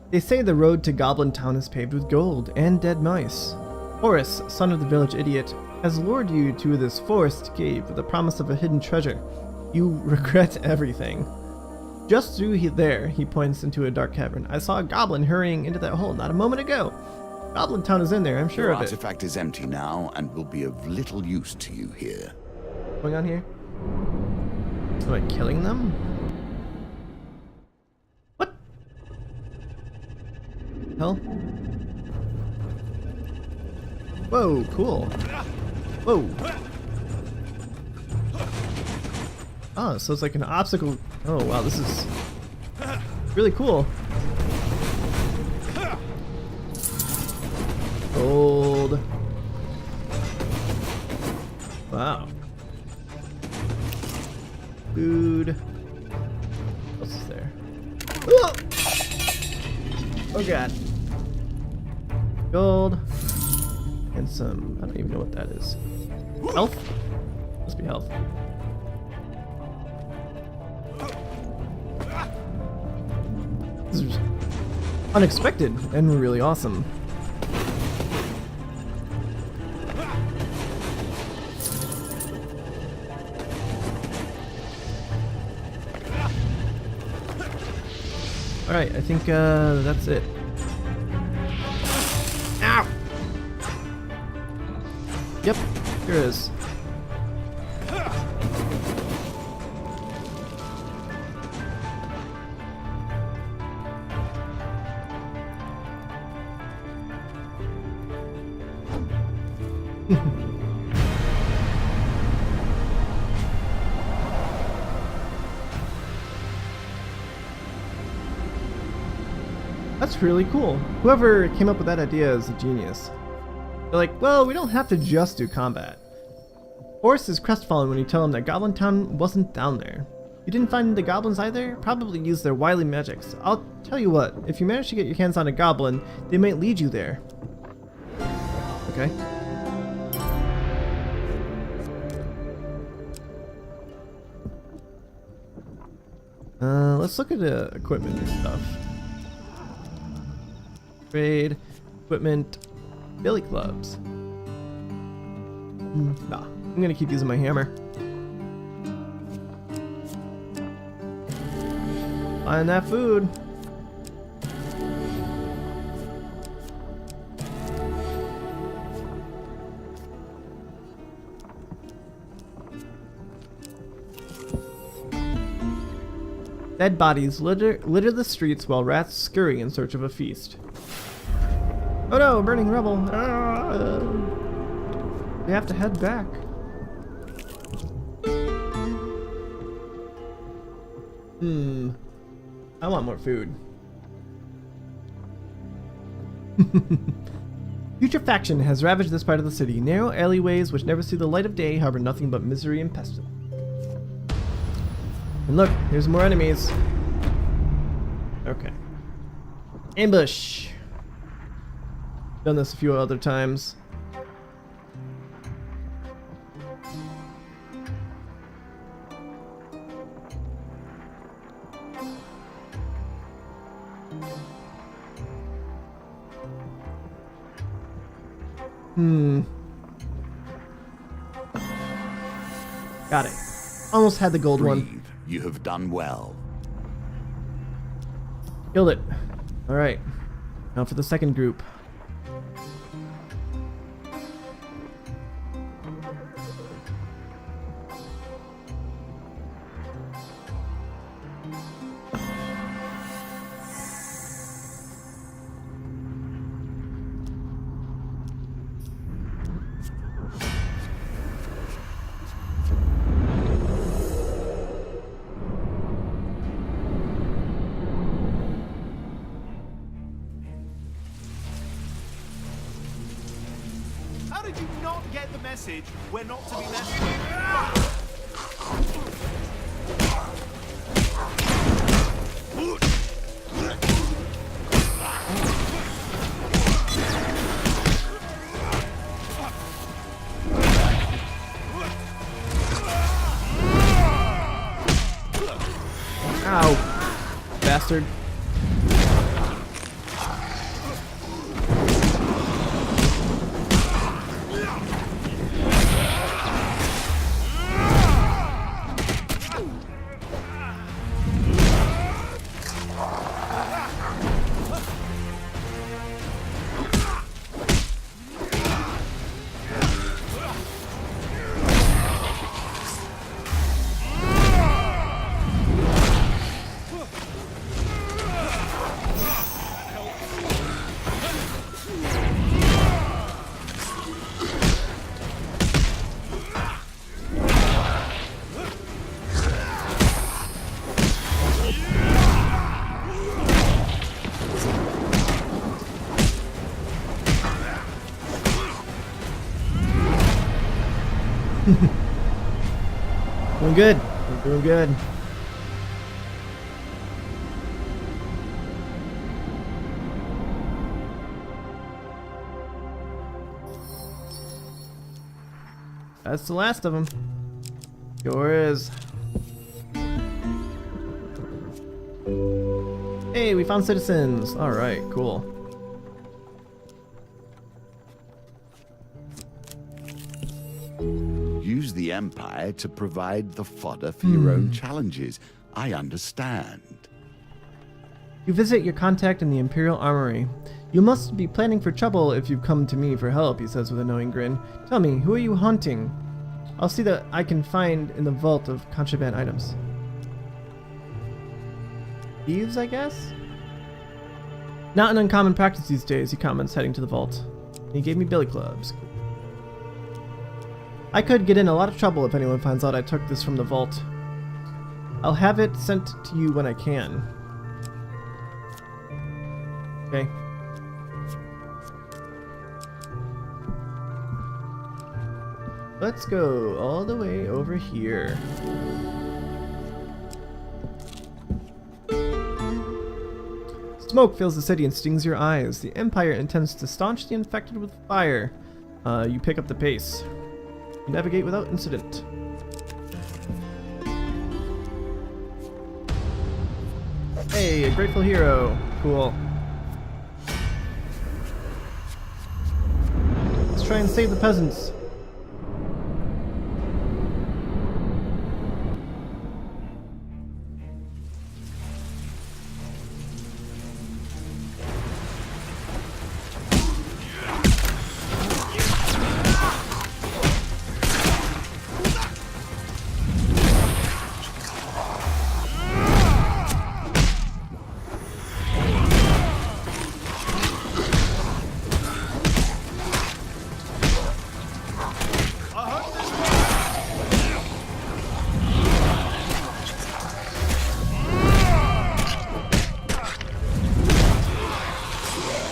They say the road to Goblin Town is paved with gold and dead mice. Horace, son of the village idiot, has lured you to this forest cave with the promise of a hidden treasure. You regret everything. Just through there, he points into a dark cavern. I saw a goblin hurrying into that hole not a moment ago. Goblin Town is in there, I'm sure Your of it. artifact is empty now and will be of little use to you here. What's going on here? Am I killing them? What? Hell? Whoa, cool. Whoa. Oh, so it's like an obstacle. Oh, wow, this is really cool. Gold. Wow. Food. What else is there? Oh! Oh god. Gold. And some, I don't even know what that is. Health? Must be health. unexpected and really awesome. Alright, I think that's it. Ow! Yep, here it is. That's really cool. Whoever came up with that idea is a genius. They're like, well, we don't have to just do combat. Forrest is crestfallen when you tell him that Goblin Town wasn't down there. You didn't find the goblins either? Probably used their wily magics. I'll tell you what, if you manage to get your hands on a goblin, they might lead you there. Okay. Let's look at the equipment and stuff. Trade, equipment, billy clubs. Nah, I'm gonna keep using my hammer. Find that food. Dead bodies litter the streets while rats scurry in search of a feast. Oh no, burning rubble. We have to head back. I want more food. Putrefaction has ravaged this part of the city. Narrow alleyways which never see the light of day harbor nothing but misery and pestilence. And look, here's more enemies. Okay. Ambush. Done this a few other times. Got it. Almost had the gold one. You have done well. Killed it. Alright. Now for the second group. How did you not get the message? We're not to be messed with. Ow. Bastard. Doing good. We're doing good. That's the last of them. Sure is. Hey, we found citizens. All right, cool. Use the Empire to provide the fodder for your own challenges. I understand. You visit your contact in the Imperial Armory. You must be planning for trouble if you've come to me for help, he says with a knowing grin. Tell me, who are you hunting? I'll see that I can find in the vault of contraband items. Thieves, I guess? Not an uncommon practice these days, he comments, heading to the vault. He gave me billy clubs. I could get in a lot of trouble if anyone finds out I took this from the vault. I'll have it sent to you when I can. Okay. Let's go all the way over here. Smoke fills the city and stings your eyes. The Empire intends to staunch the infected with fire. You pick up the pace. You navigate without incident. Hey, a grateful hero. Cool. Let's try and save the peasants.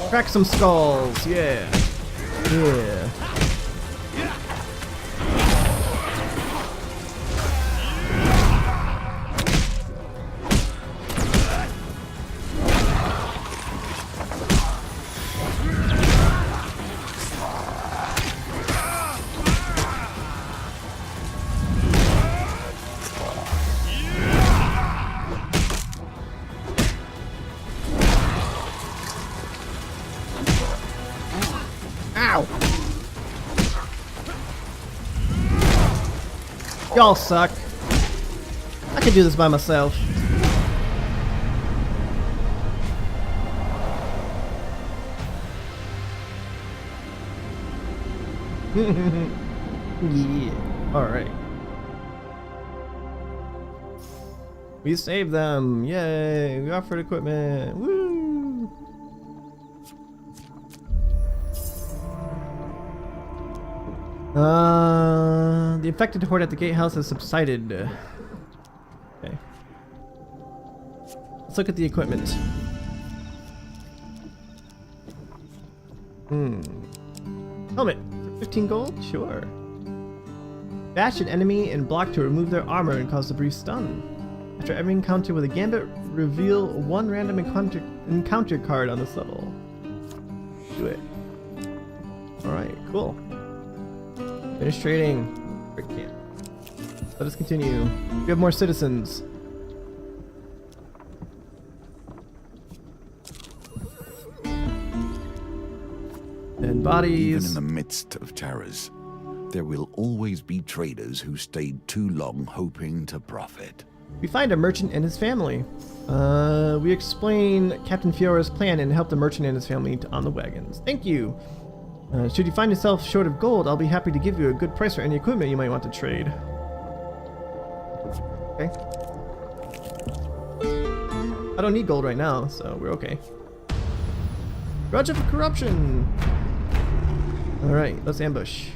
Crack some skulls, yeah. Yeah. Ow! Y'all suck. I can do this by myself. Yeah. Alright. We saved them. Yay. We offered equipment. Woo! The infected horde at the gatehouse has subsided. Okay. Let's look at the equipment. Helmet. For 15 gold? Sure. Bash an enemy and block to remove their armor and cause a brief stun. After every encounter with a gambit, reveal one random encounter card on this level. Do it. Alright, cool. Finish trading. Brick camp. Let us continue. We have more citizens. And bodies. Even in the midst of terrors, there will always be traders who stayed too long hoping to profit. We find a merchant and his family. We explain Captain Fiora's plan and help the merchant and his family on the wagons. Thank you. Should you find yourself short of gold, I'll be happy to give you a good price for any equipment you might want to trade. Okay. I don't need gold right now, so we're okay. Grudge of corruption! Alright, let's ambush.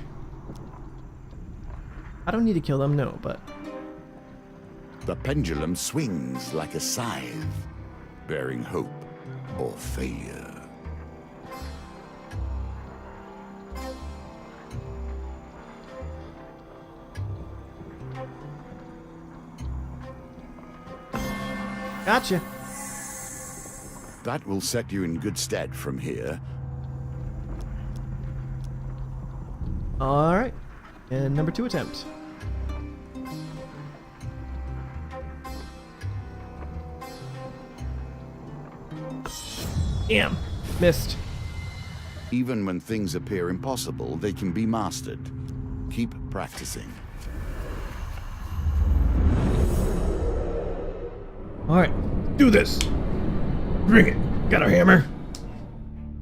I don't need to kill them, no, but... The pendulum swings like a scythe, bearing hope or failure. Gotcha. That will set you in good stead from here. Alright. And number 2 attempt. Damn. Missed. Even when things appear impossible, they can be mastered. Keep practicing. Alright, do this. Bring it. Got our hammer.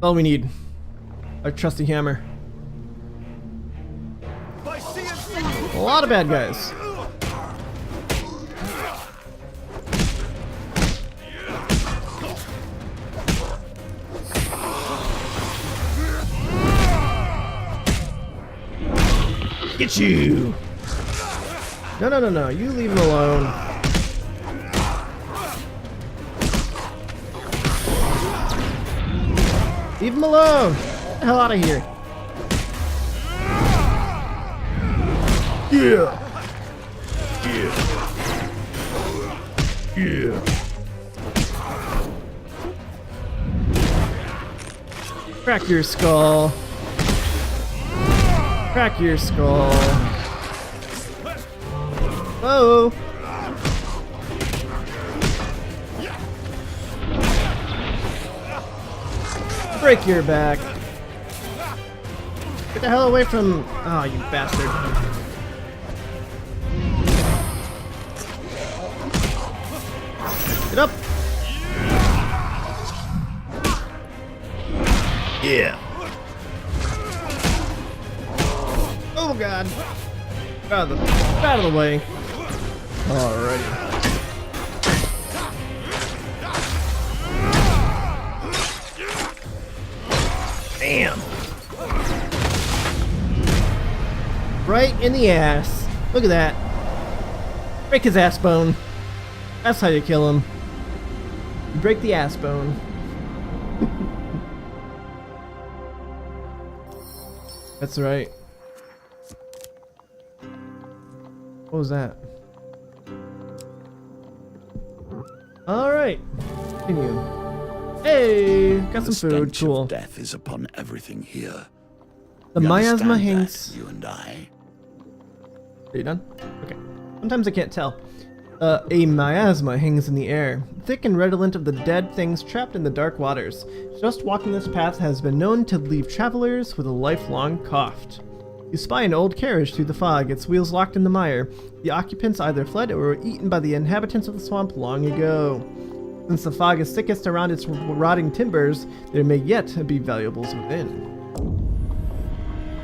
All we need. Our trusty hammer. A lot of bad guys. Get you! No. You leave him alone. Leave him alone! Get the hell out of here. Yeah! Crack your skull. Crack your skull. Whoa! Break your back. Get the hell away from... Oh, you bastard. Get up! Yeah. Oh god. Get out of the way. Alrighty. Bam! Right in the ass. Look at that. Break his ass bone. That's how you kill him. You break the ass bone. That's right. What was that? Alright. Continue. Hey! Got some food. Cool. Death is upon everything here. The miasma hangs. You and I. Are you done? Okay. Sometimes I can't tell. A miasma hangs in the air, thick and redolent of the dead things trapped in the dark waters. Just walking this path has been known to leave travelers with a lifelong cough. You spy an old carriage through the fog, its wheels locked in the mire. The occupants either fled or were eaten by the inhabitants of the swamp long ago. Since the fog is thickest around its rotting timbers, there may yet be valuables within.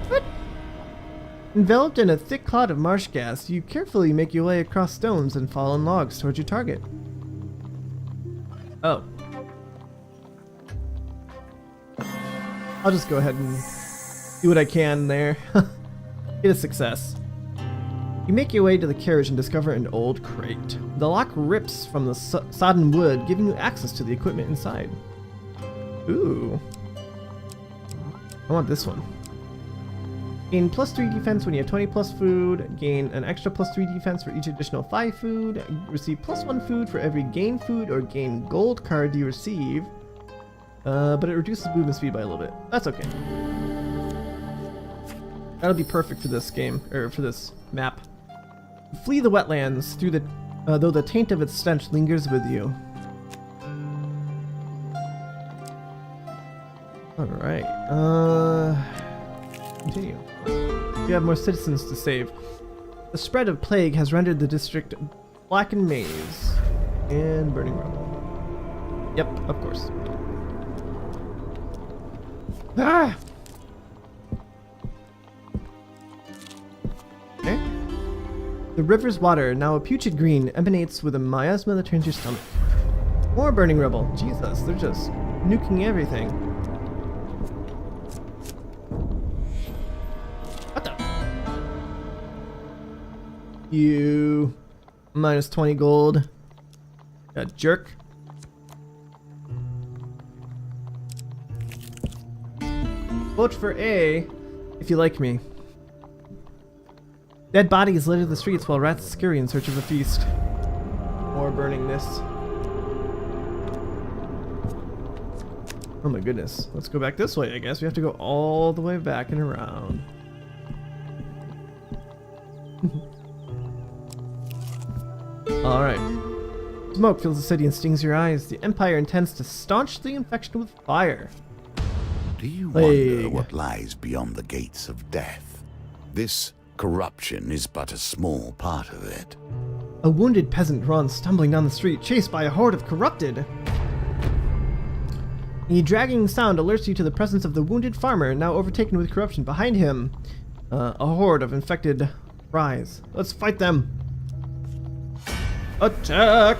What? Enveloped in a thick cloud of marsh gas, you carefully make your way across stones and fallen logs towards your target. Oh. I'll just go ahead and do what I can there. Get a success. You make your way to the carriage and discover an old crate. The lock rips from the sodden wood, giving you access to the equipment inside. Ooh. I want this one. Gain +3 defense when you have 20 plus food. Gain an extra +3 defense for each additional 5 food. Receive +1 food for every gain food or gain gold card you receive. But it reduces movement speed by a little bit. That's okay. That'll be perfect for this game, or for this map. Flee the wetlands through the, though the taint of its stench lingers with you. Alright, continue. You have more citizens to save. The spread of plague has rendered the district black and maze. And burning rubble. Yep, of course. Ah! Okay. The river's water, now a putrid green, emanates with a miasma that turns your stomach. More burning rubble. Jesus, they're just nuking everything. What the? You. Minus 20 gold. A jerk. Vote for A if you like me. Dead bodies litter the streets while rats scurry in search of a feast. More burningness. Oh my goodness. Let's go back this way, I guess. We have to go all the way back and around. Alright. Smoke fills the city and stings your eyes. The Empire intends to staunch the infection with fire. Do you Plague. wonder what lies beyond the gates of death? This corruption is but a small part of it. A wounded peasant runs stumbling down the street, chased by a horde of corrupted. A dragging sound alerts you to the presence of the wounded farmer, now overtaken with corruption. Behind him, a horde of infected rise. Let's fight them. Attack!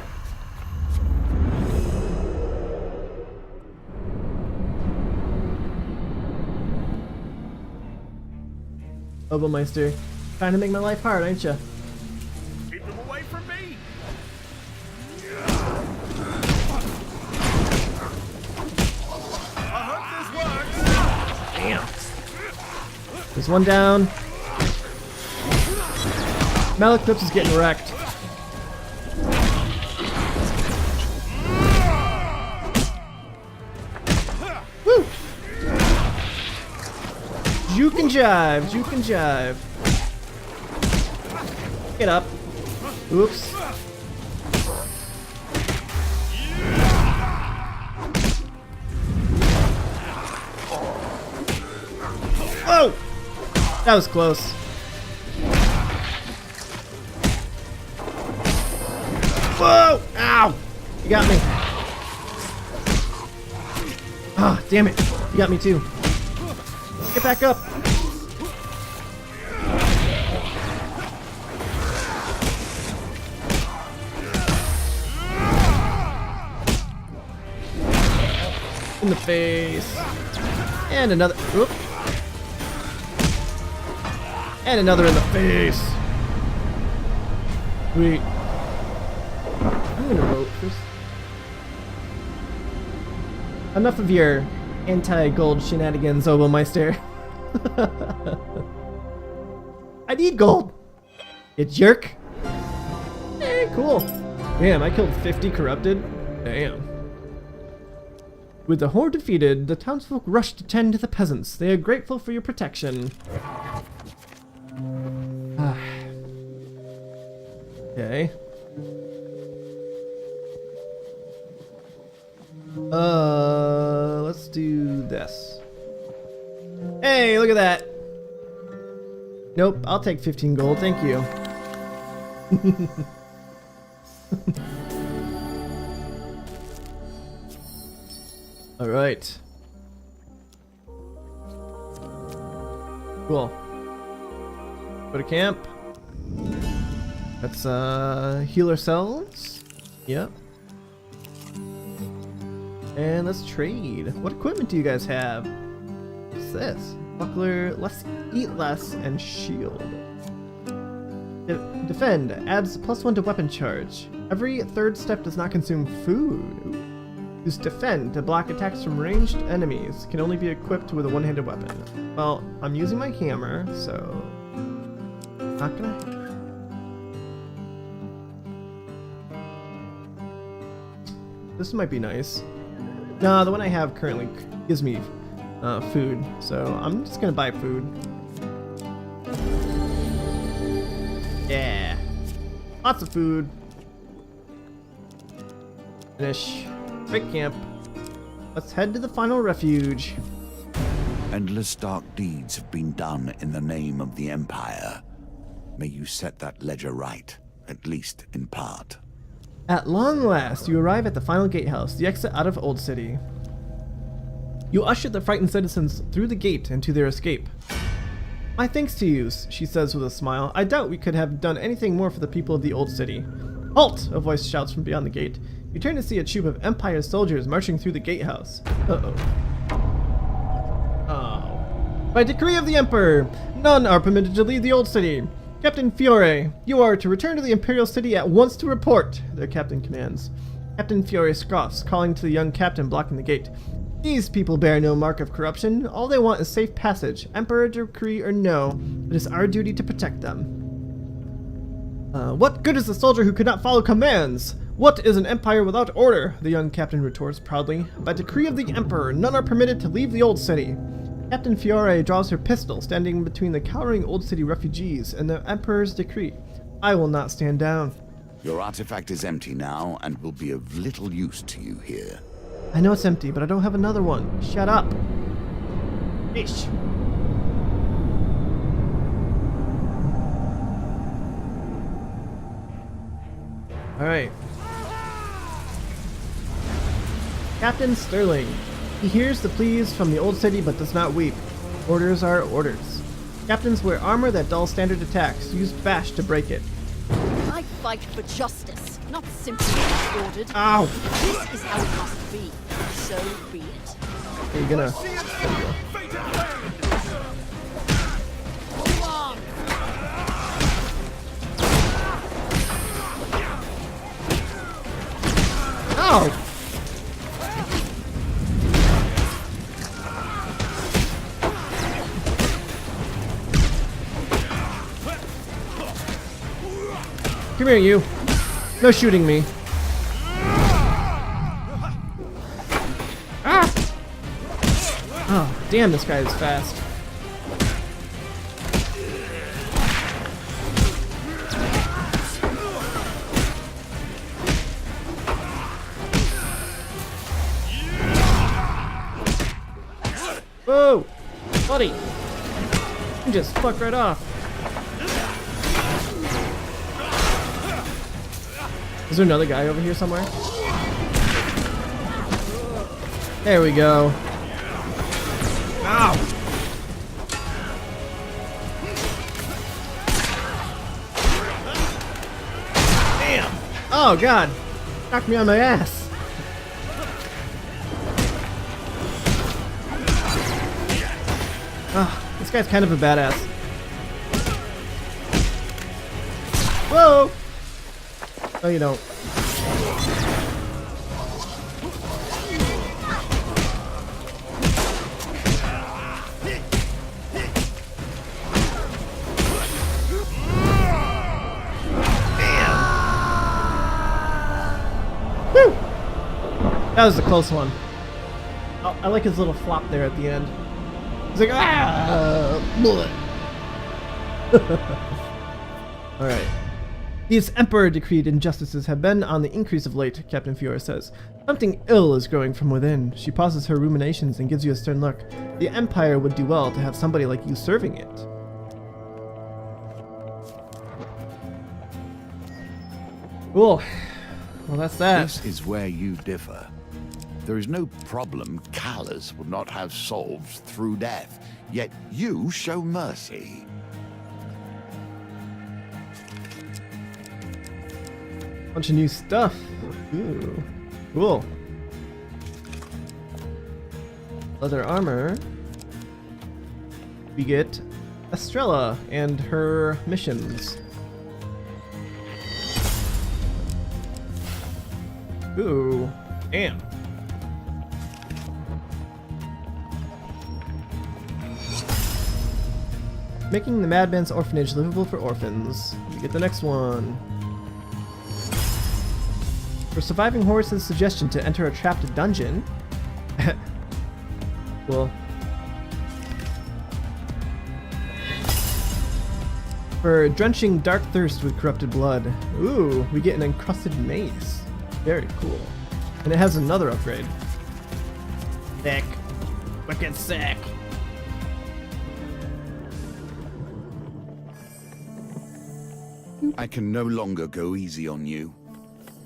Obermeister, trying to make my life hard, aren't you? Keep them away from me! I hope this works! Damn. There's one down. Maleklips is getting wrecked. Woo! Juke and jive, juke and jive. Get up. Oops. Whoa! That was close. Whoa! Ow! You got me. Ah, damn it. You got me too. Get back up. In the face. And another. Whoop. And another in the face. Sweet. I'm gonna vote for. Enough of your anti-gold shenanigans, Obermeister. I need gold. You jerk. Hey, cool. Damn, I killed 50 corrupted. Damn. With the horde defeated, the townsfolk rush to tend to the peasants. They are grateful for your protection. Okay. Let's do this. Hey, look at that. Nope, I'll take 15 gold, thank you. All right. Cool. Go to camp. Let's heal ourselves. Yep. And let's trade. What equipment do you guys have? What's this? Buckler, let's eat less, and shield. Defend adds +1 to weapon charge. Every third step does not consume food. Use defend to block attacks from ranged enemies. Can only be equipped with a one-handed weapon. Well, I'm using my hammer, so not gonna. This might be nice. No, the one I have currently gives me food, so I'm just gonna buy food. Yeah, lots of food. Finish. Break camp. Let's head to the final refuge. Endless dark deeds have been done in the name of the Empire. May you set that ledger right, at least in part. At long last, you arrive at the final gatehouse, the exit out of Old City. You usher the frightened citizens through the gate and to their escape. My thanks to you, she says with a smile. I doubt we could have done anything more for the people of the Old City. Halt! A voice shouts from beyond the gate. You turn to see a troop of Empire soldiers marching through the gatehouse. Uh-oh. Oh. By decree of the Emperor, none are permitted to leave the Old City. Captain Fiore, you are to return to the Imperial City at once to report, their captain commands. Captain Fiore scoffs, calling to the young captain blocking the gate. These people bear no mark of corruption. All they want is safe passage. Emperor decree or no, it is our duty to protect them. What good is a soldier who could not follow commands? What is an empire without order? The young captain retorts proudly. By decree of the Emperor, none are permitted to leave the Old City. Captain Fiore draws her pistol, standing between the cowering Old City refugees and the Emperor's decree. I will not stand down. Your artifact is empty now and will be of little use to you here. I know it's empty, but I don't have another one. Shut up. Ish. Alright. Captain Sterling. He hears the pleas from the old city but does not weep. Orders are orders. Captains wear armor that dulls standard attacks. Use bash to break it. I fight for justice, not simply as ordered. Ow! This is how it must be. So be it. Are you gonna... Move on. Ow! Come here, you. No shooting me. Ah! Oh, damn, this guy is fast. Whoa! Buddy! You just fuck right off. Is there another guy over here somewhere? There we go. Ow! Damn! Oh god! Knocked me on my ass! Ah, this guy's kind of a badass. Whoa! Oh, you don't. Woo! That was a close one. Oh, I like his little flop there at the end. He's like, ah! Alright. These Emperor decreed injustices have been on the increase of late, Captain Fiora says. Something ill is growing from within. She pauses her ruminations and gives you a stern look. The Empire would do well to have somebody like you serving it. Cool. Well, that's that. This is where you differ. There is no problem Callus would not have solved through death, yet you show mercy. Bunch of new stuff. Ooh. Cool. Leather armor. We get Estrella and her missions. Ooh. Damn. Making the Madman's Orphanage livable for orphans. We get the next one. For surviving Horace's suggestion to enter a trapped dungeon. Cool. For drenching dark thirst with corrupted blood. Ooh, we get an encrusted mace. Very cool. And it has another upgrade. Sick. Wicked sick. I can no longer go easy on you.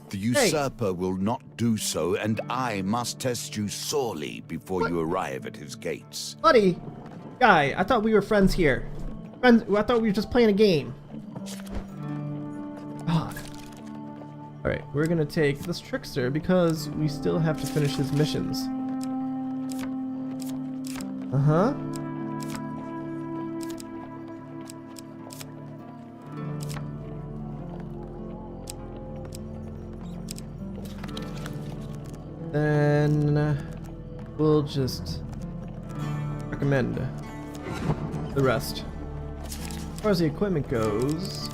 The usurper will not do so, and I must test you sorely before you arrive at his gates. Buddy! Guy, I thought we were friends here. Friends, I thought we were just playing a game. God. Alright, we're gonna take this trickster because we still have to finish his missions. Uh-huh. Then we'll just recommend the rest. As far as the equipment goes,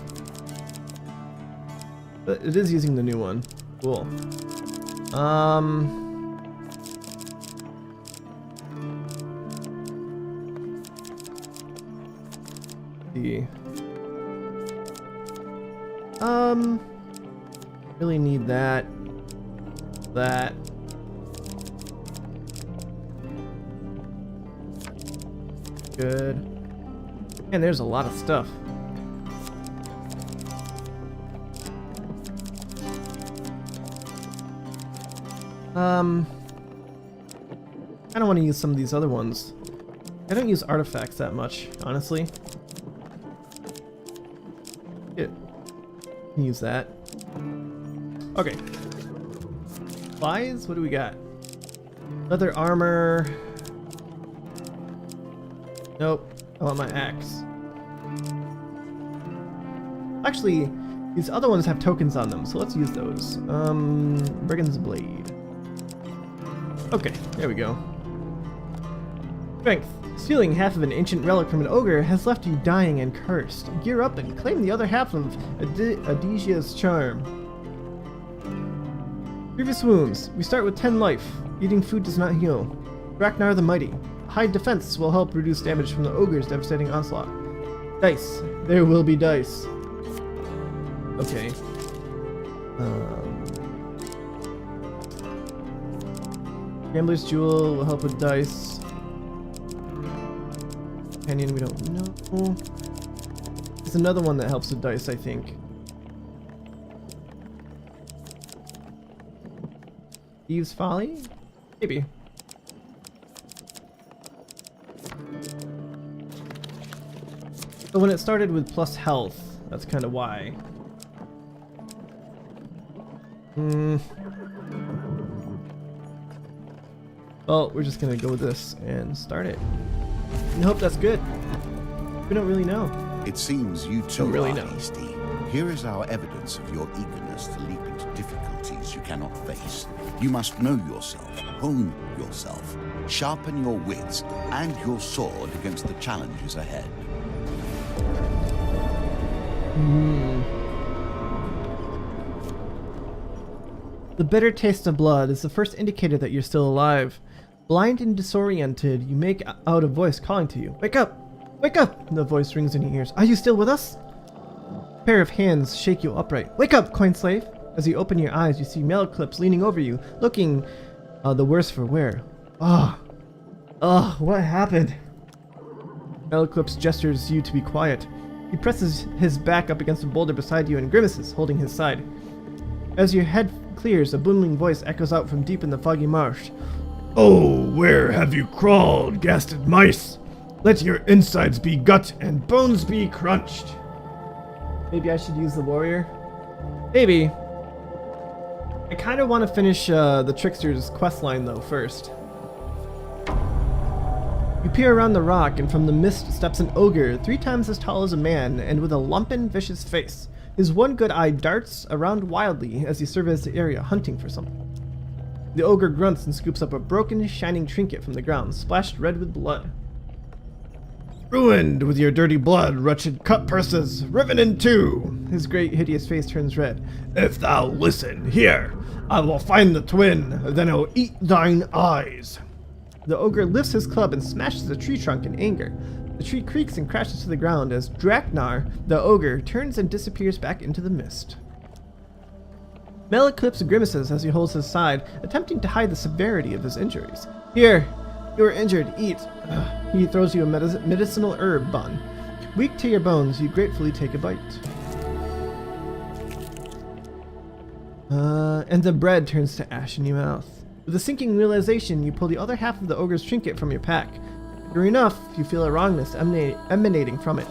but it is using the new one. Cool. Really need that. That. Good. And there's a lot of stuff. I don't want to use some of these other ones. I don't use artifacts that much, honestly. Yeah. Use that. Okay. Supplies? What do we got? Leather armor. Nope. I want my axe. Actually, these other ones have tokens on them, so let's use those. Brigand's Blade. Okay, there we go. Strength. Stealing half of an ancient relic from an ogre has left you dying and cursed. Gear up and claim the other half of Adesia's charm. Previous wounds. We start with 10 life. Eating food does not heal. Draknar the Mighty. High defense will help reduce damage from the ogre's devastating onslaught. Dice. There will be dice. Okay. Gambler's Jewel will help with dice. Companion, we don't know. There's another one that helps with dice, I think. Thieves' Folly? Maybe. So when it started with plus health, that's kind of why. Well, we're just gonna go with this and start it. And hope that's good. We don't really know. It seems you too really are know. hasty. Here is our evidence of your eagerness to leap into difficulties you cannot face. You must know yourself, hone yourself, sharpen your wits and your sword against the challenges ahead. The bitter taste of blood is the first indicator that you're still alive. Blind and disoriented, you make out a voice calling to you. Wake up! Wake up! The voice rings in your ears. Are you still with us? A pair of hands shake you upright. Wake up, coin slave! As you open your eyes, you see Malaclips leaning over you, looking the worse for wear. What happened? Malaclips gestures you to be quiet. He presses his back up against a boulder beside you and grimaces, holding his side. As your head clears, a booming voice echoes out from deep in the foggy marsh. Oh, where have you crawled, ghasted mice? Let your insides be gut and bones be crunched. Maybe I should use the warrior? Maybe. I kind of want to finish the Trickster's questline though first. You peer around the rock, and from the mist steps an ogre, 3 times as tall as a man, and with a lumpen, vicious face. His one good eye darts around wildly as he surveys the area, hunting for something. The ogre grunts and scoops up a broken, shining trinket from the ground, splashed red with blood. Ruined with your dirty blood, wretched cut purses, riven in two! His great, hideous face turns red. If thou listen, here, I will find the twin, then I'll eat thine eyes. The ogre lifts his club and smashes a tree trunk in anger. The tree creaks and crashes to the ground as Draknar, the ogre, turns and disappears back into the mist. Malaclips grimaces as he holds his side, attempting to hide the severity of his injuries. Here, you are injured, eat. He throws you a medicinal herb bun. Weak to your bones, you gratefully take a bite. And the bread turns to ash in your mouth. With a sinking realization, you pull the other half of the ogre's trinket from your pack. Sure enough, you feel a wrongness emanating from it.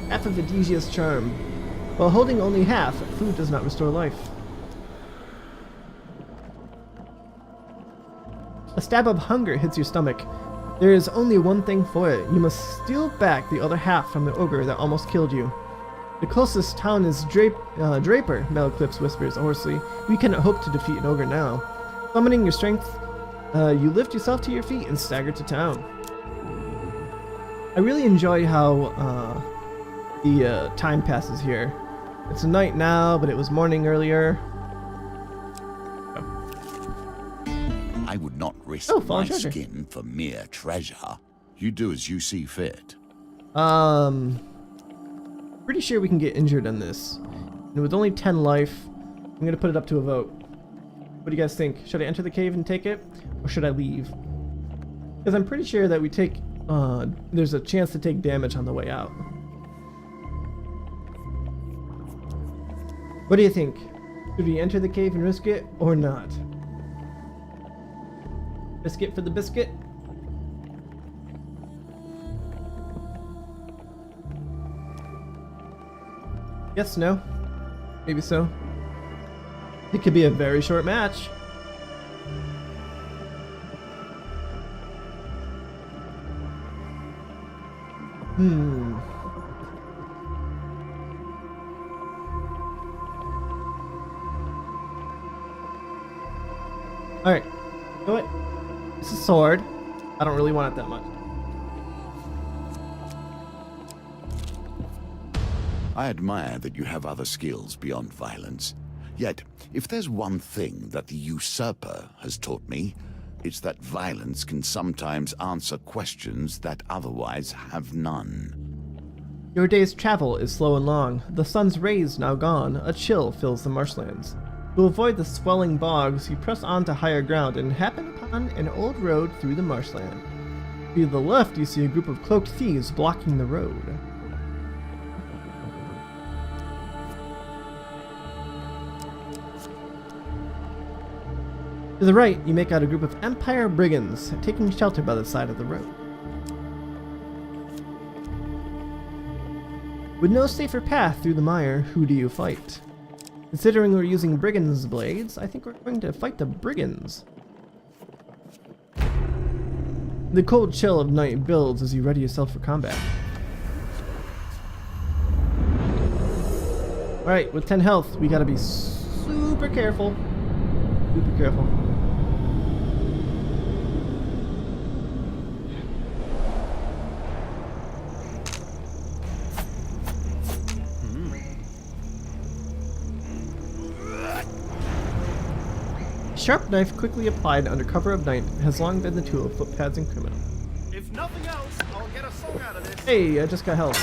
Half of Adesia's charm. While holding only half, food does not restore life. A stab of hunger hits your stomach. There is only one thing for it. You must steal back the other half from the ogre that almost killed you. The closest town is Draper, Malaclips whispers hoarsely. We cannot hope to defeat an ogre now. Summoning your strength, you lift yourself to your feet and stagger to town. I really enjoy how the time passes here. It's night now, but it was morning earlier. I would not risk fallen my treasure. skin for mere treasure. You do as you see fit. Pretty sure we can get injured on this. And with only 10 life, I'm gonna put it up to a vote. What do you guys think? Should I enter the cave and take it? Or should I leave? Because I'm pretty sure that we take, there's a chance to take damage on the way out. What do you think? Should we enter the cave and risk it, or not? Biscuit for the biscuit? Yes, no? Maybe so. It could be a very short match. Alright. You know what? It's a sword. I don't really want it that much. I admire that you have other skills beyond violence. Yet, if there's one thing that the usurper has taught me, it's that violence can sometimes answer questions that otherwise have none. Your day's travel is slow and long. The sun's rays now gone, a chill fills the marshlands. To avoid the swelling bogs, you press on to higher ground and happen upon an old road through the marshland. To the left, you see a group of cloaked thieves blocking the road. To the right, you make out a group of Empire brigands taking shelter by the side of the road. With no safer path through the mire, who do you fight? Considering we're using brigands' blades, I think we're going to fight the brigands. The cold chill of night builds as you ready yourself for combat. Alright, with 10 health, we gotta be super careful. Super careful. Sharp knife quickly applied under cover of night has long been the tool of footpads and criminal. If nothing else, I'll get a song out of this. Hey, I just got health.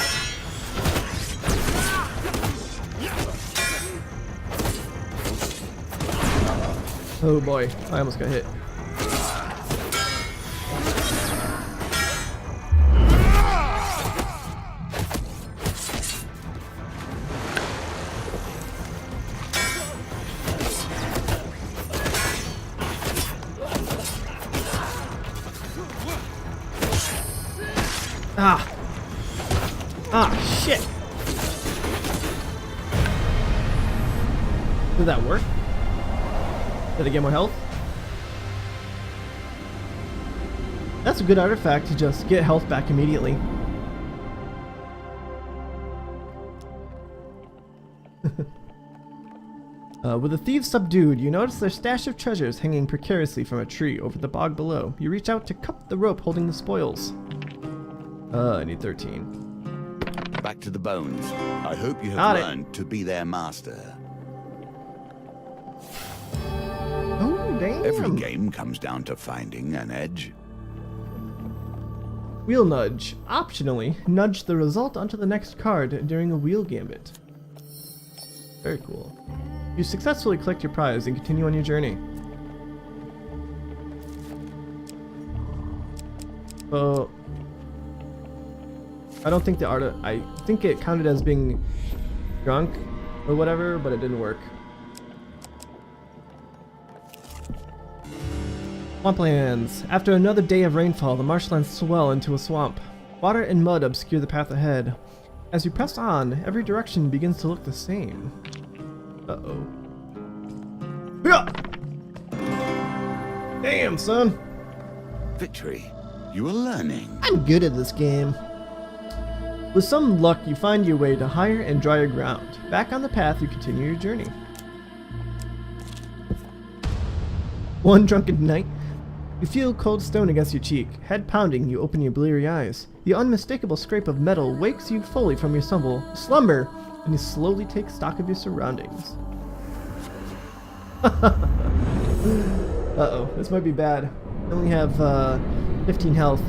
Oh boy, I almost got hit. Ah! Ah, shit! Did that work? Did I get more health? That's a good artifact to just get health back immediately. With the thieves subdued, you notice their stash of treasures hanging precariously from a tree over the bog below. You reach out to cut the rope holding the spoils. I need 13. Back to the bones. I hope you have learned to be their master. Oh, damn. Every game comes down to finding an edge. Wheel nudge. Optionally, nudge the result onto the next card during a wheel gambit. Very cool. You successfully collect your prize and continue on your journey. Oh. I don't think I think it counted as being drunk or whatever, but it didn't work. Swamplands. After another day of rainfall, the marshlands swell into a swamp. Water and mud obscure the path ahead. As you press on, every direction begins to look the same. Uh-oh. Damn, son. Victory. You are learning. I'm good at this game. With some luck, you find your way to higher and drier ground. Back on the path, you continue your journey. One drunken night, you feel cold stone against your cheek. Head pounding, you open your bleary eyes. The unmistakable scrape of metal wakes you fully from your slumber, and you slowly take stock of your surroundings. Uh-oh, this might be bad. I only have 15 health.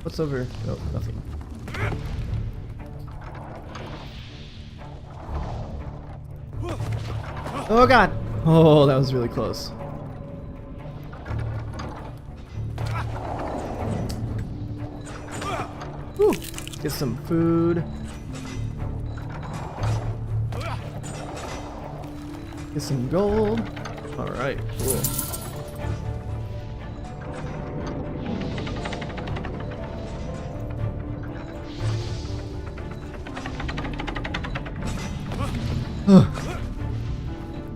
What's over? Oh, nothing. Oh god! Oh, that was really close. Whew. Get some food. Get some gold. Alright, cool.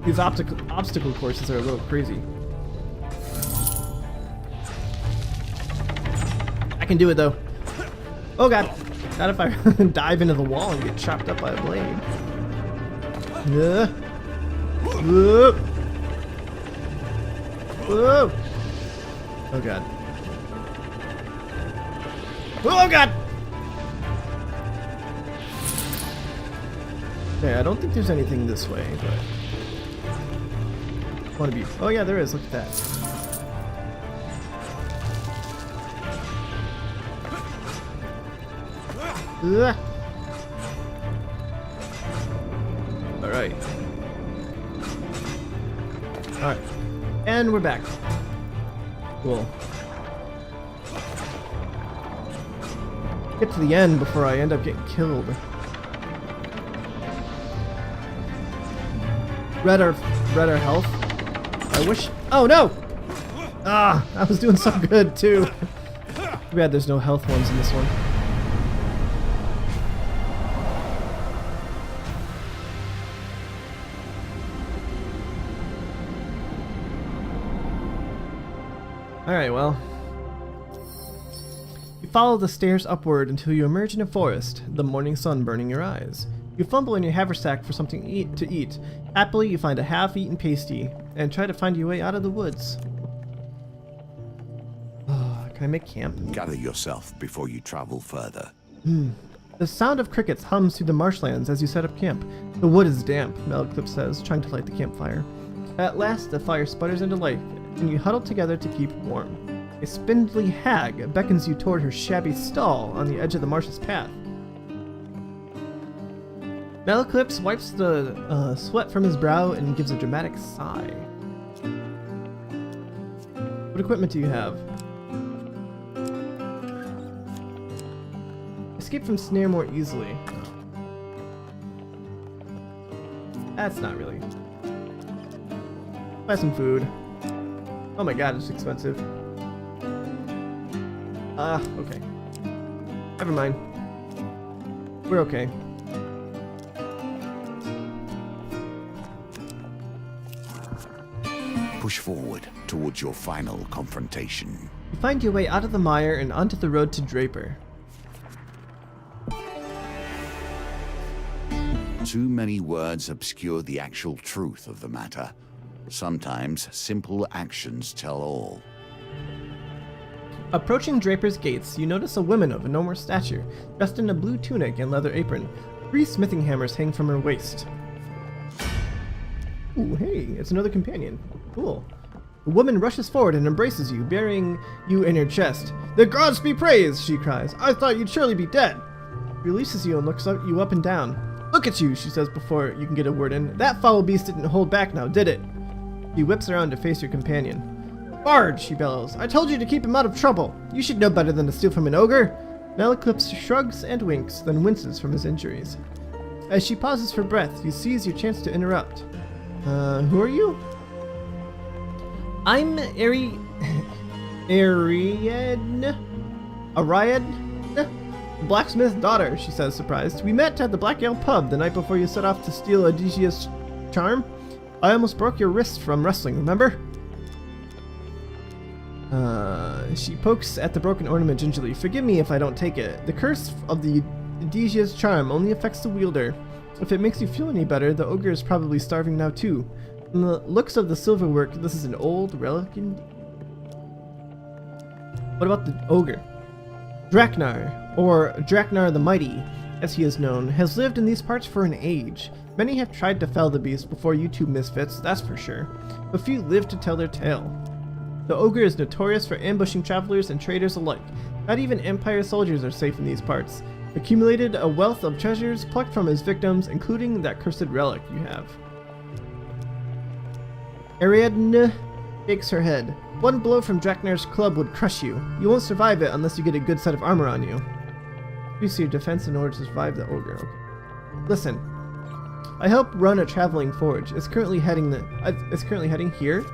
These obstacle courses are a little crazy. I can do it though. Oh god. Not if I dive into the wall and get chopped up by a blade. Whoa. Whoa. Oh god. Oh god! Okay, I don't think there's anything this way, but... want to be... Oh yeah, there is. Look at that. Ugh. Alright. Alright. And we're back. Cool. Get to the end before I end up getting killed. Redder health. I wish... Oh no! Ah, I was doing so good too. Too bad there's no health ones in this one. Alright, well. You follow the stairs upward until you emerge in a forest, the morning sun burning your eyes. You fumble in your haversack for something to eat. Happily, you find a half-eaten pasty and try to find your way out of the woods. Oh, can I make camp? Gather yourself before you travel further. The sound of crickets hums through the marshlands as you set up camp. The wood is damp, Malaclip says, trying to light the campfire. At last, the fire sputters into life, and you huddle together to keep warm. A spindly hag beckons you toward her shabby stall on the edge of the marsh's path. Malaclips wipes the sweat from his brow and gives a dramatic sigh. What equipment do you have? Escape from snare more easily. That's not really. Buy some food. Oh my god, it's expensive. Okay. Never mind. We're okay. Push forward towards your final confrontation. You find your way out of the mire and onto the road to Draper. Too many words obscure the actual truth of the matter. Sometimes simple actions tell all. Approaching Draper's gates, you notice a woman of enormous stature, dressed in a blue tunic and leather apron. 3 smithing hammers hang from her waist. Ooh, hey, it's another companion. Cool. The woman rushes forward and embraces you, burying you in her chest. "The gods be praised!" she cries. "I thought you'd surely be dead." Releases you and looks you up and down. "Look at you," she says before you can get a word in. "That foul beast didn't hold back now, did it?" He whips around to face your companion. "Bard," she bellows, "I told you to keep him out of trouble. You should know better than to steal from an ogre." Malaclips shrugs and winks, then winces from his injuries. As she pauses for breath, you seize your chance to interrupt. Who are you? I'm Ariad, blacksmith's daughter, she says, surprised. "We met at the Black Ale pub the night before you set off to steal Odysseus' charm. I almost broke your wrist from wrestling, remember?" She pokes at the broken ornament gingerly. "Forgive me if I don't take it. The curse of the Odysseus' charm only affects the wielder. If it makes you feel any better, the ogre is probably starving now too. From the looks of the silverwork, this is an old relic indeed." What about the ogre? Draknar, or Draknar the Mighty, as he is known, has lived in these parts for an age. Many have tried to fell the beast before you two misfits, that's for sure, but few live to tell their tale. The ogre is notorious for ambushing travelers and traders alike. Not even Empire soldiers are safe in these parts. Accumulated a wealth of treasures plucked from his victims, including that cursed relic you have. Ariadne shakes her head. One blow from Draknar's club would crush you. You won't survive it unless you get a good set of armor on you. Use your defense in order to survive the ogre. Okay. Listen, I help run a traveling forge. It's currently heading here.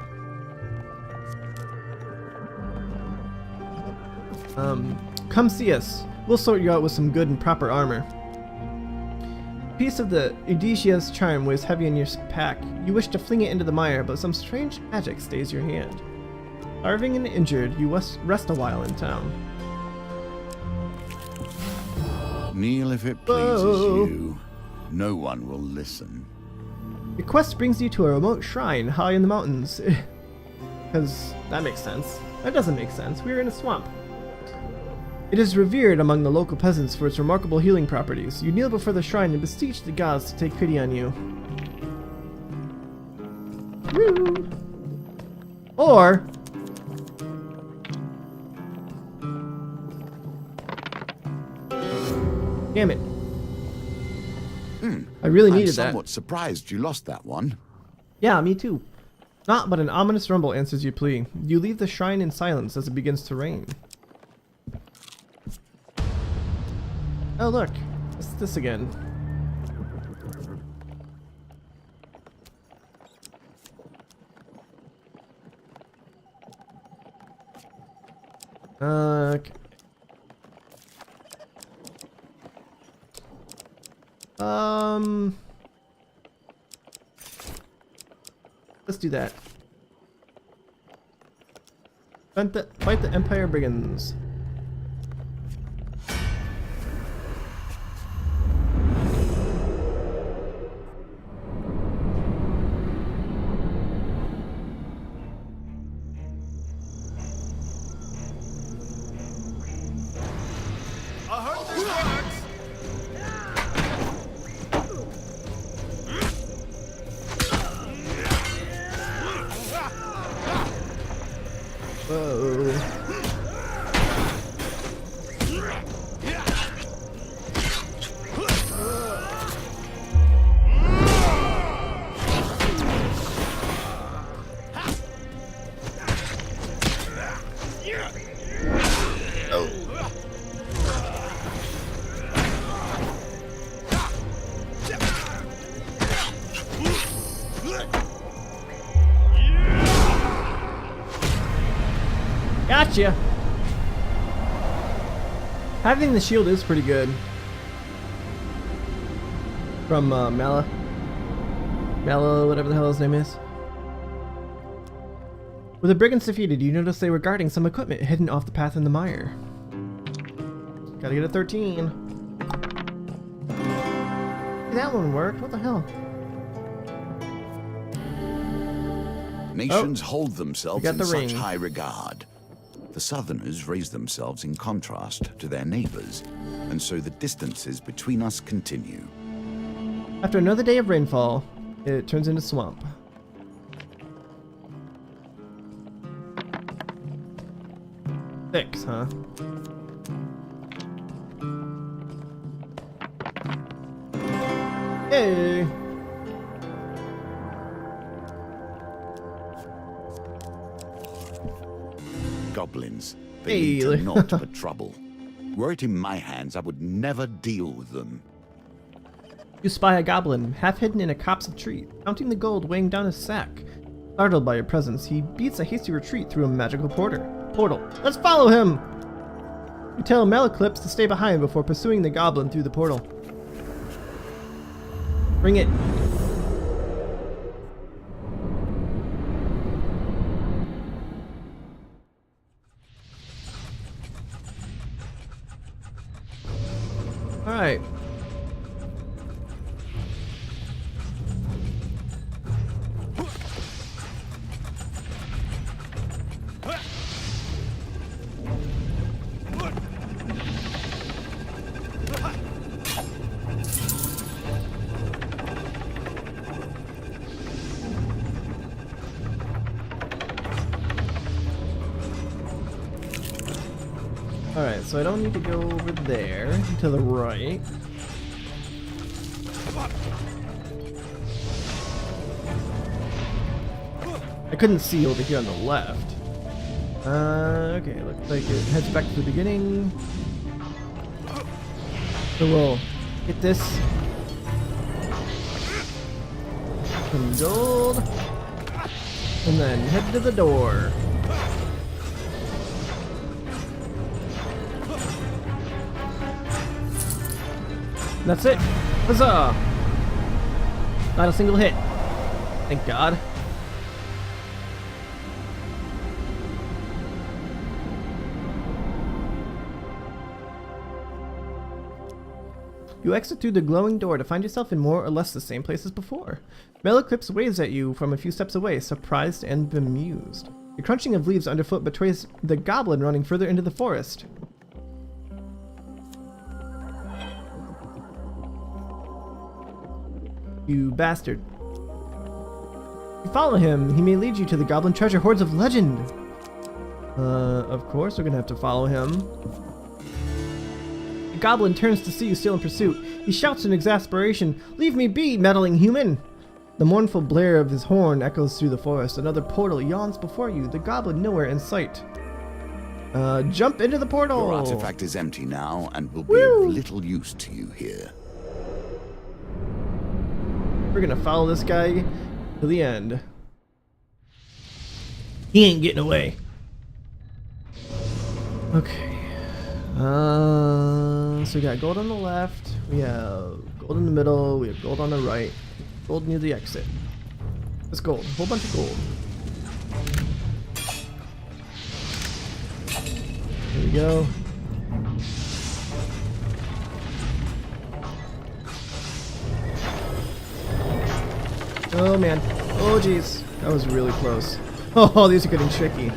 Come see us. We'll sort you out with some good and proper armor. A piece of the Edesia's charm weighs heavy in your pack. You wish to fling it into the mire, but some strange magic stays your hand. Starving and injured, you rest a while in town. Kneel if it pleases you. No one will listen. The quest brings you to a remote shrine high in the mountains. Because that makes sense. That doesn't make sense. We're in a swamp. It is revered among the local peasants for its remarkable healing properties. You kneel before the shrine and beseech the gods to take pity on you. Woo! Or... damn it. I really needed that. I'm somewhat surprised you lost that one. Yeah, me too. Not but an ominous rumble answers your plea. You leave the shrine in silence as it begins to rain. Oh look, it's this again. Okay. Let's do that. Fight the Empire brigands. I hope this works. Whoa. Gotcha! Having the shield is pretty good. From Mala, whatever the hell his name is. With the brigands defeated, you notice they were guarding some equipment hidden off the path in the mire. Gotta get a 13. That one worked. What the hell? Nations hold themselves in such ring. high regard. The Southerners raise themselves in contrast to their neighbors, and so the distances between us continue. After another day of rainfall, it turns into swamp. Six, huh? Hey! Goblins, they lead to naught but trouble. Were it in my hands, I would never deal with them. You spy a goblin, half hidden in a copse of tree, counting the gold weighing down his sack. Startled by your presence, he beats a hasty retreat through a magical portal. Let's follow him! You tell Malaclips to stay behind before pursuing the goblin through the portal. Bring it. Alright. Alright, so I don't need to go over there, to the right. I couldn't see over here on the left. Okay, looks like it heads back to the beginning. So we'll get this. Some gold. And then head to the door. That's it. Huzzah! Not a single hit. Thank God. You exit through the glowing door to find yourself in more or less the same place as before. Meliclips waves at you from a few steps away, surprised and bemused. The crunching of leaves underfoot betrays the goblin running further into the forest. You bastard. If you follow him, he may lead you to the goblin treasure hoards of legend. Of course, we're gonna have to follow him. The goblin turns to see you still in pursuit. He shouts in exasperation, "Leave me be, meddling human!" The mournful blare of his horn echoes through the forest. Another portal yawns before you, the goblin nowhere in sight. Jump into the portal! Your artifact is empty now and will be of little use to you here. We're gonna follow this guy to the end. He ain't getting away. Okay. So we got gold on the left, we have gold in the middle, we have gold on the right, gold near the exit. That's gold, a whole bunch of gold. There we go. Oh man, oh jeez, that was really close. Oh, these are getting tricky.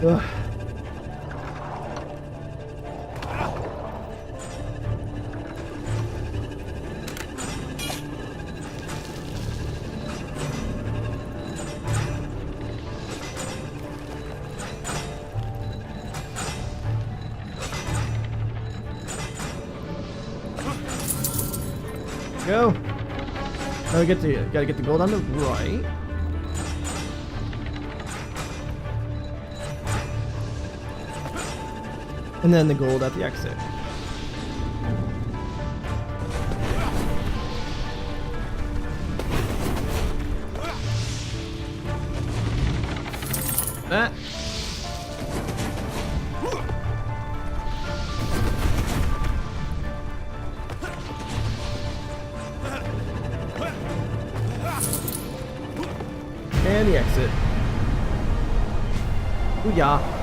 Ugh. Go. Now we gotta get the gold on the right. And then the gold at the exit. That. And the exit. Booyah.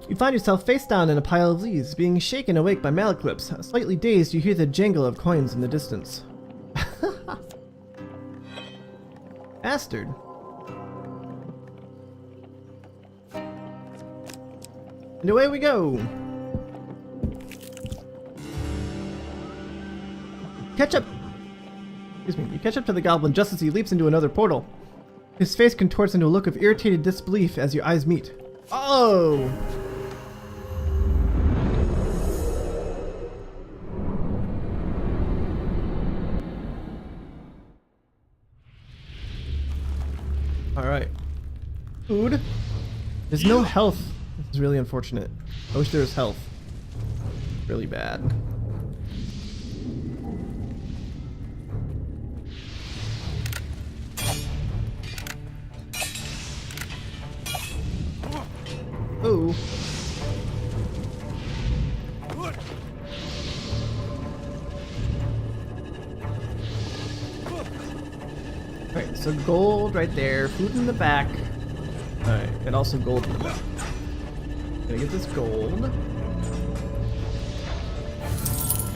You find yourself face down in a pile of leaves, being shaken awake by Meliclips. Slightly dazed, you hear the jangle of coins in the distance. Bastard. And away we go! Catch up! Excuse me, you catch up to the goblin just as he leaps into another portal. His face contorts into a look of irritated disbelief as your eyes meet. Oh! Alright. Food? There's no health. This is really unfortunate. I wish there was health. Really bad. Ooh. Alright, so gold right there, food in the back. Alright, and also gold in the back. Gonna get this gold.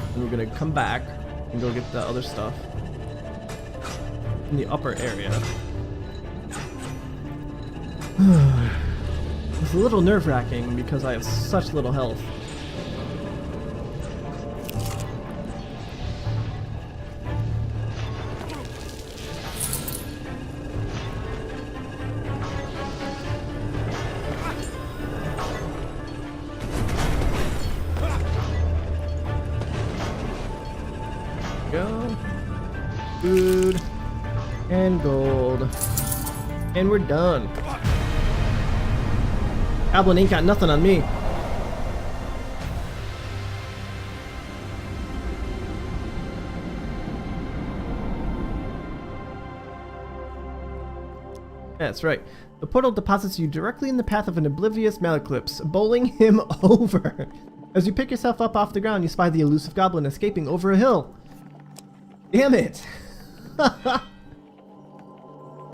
And we're gonna come back and go get the other stuff in the upper area. This It's a little nerve-wracking because I have such little health. Go. Food. And gold. And we're done. Goblin ain't got nothing on me. That's right. The portal deposits you directly in the path of an oblivious Malaclypse, bowling him over. As you pick yourself up off the ground, you spy the elusive goblin escaping over a hill. Damn it!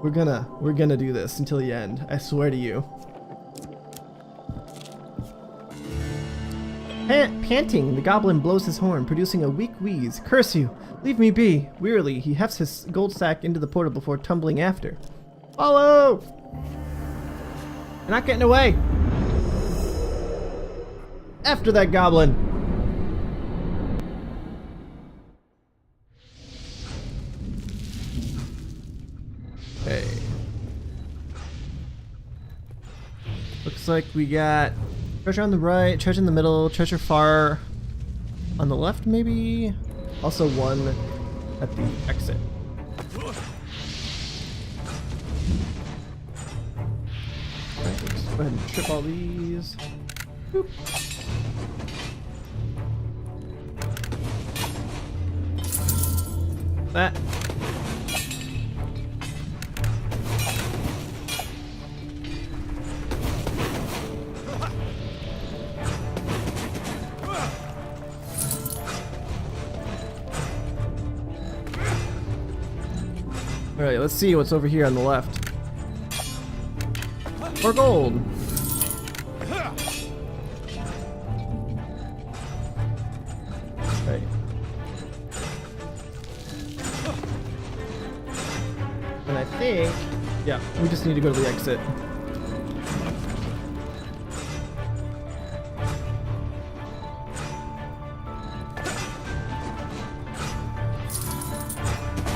We're gonna do this until the end. I swear to you. Panting, the goblin blows his horn, producing a weak wheeze. Curse you! Leave me be! Wearily, he hefts his gold sack into the portal before tumbling after. Follow! You're not getting away! After that goblin! Okay. Looks like we got treasure on the right, treasure in the middle, treasure far on the left maybe? Also one at the exit. Alright, let's go ahead and trip all these. Boop. That. Alright, let's see what's over here on the left. More gold! Okay. And I think... yeah, we just need to go to the exit.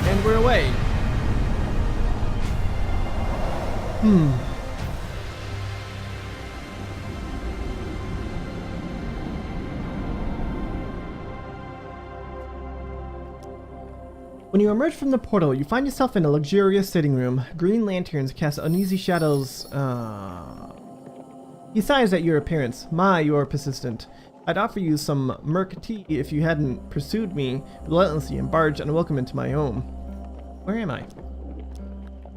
And we're away! When you emerge from the portal, you find yourself in a luxurious sitting room. Green lanterns cast uneasy shadows. He sighs at your appearance. My, you are persistent. I'd offer you some murk tea if you hadn't pursued me relentlessly and barged unwelcome into my home. Where am I?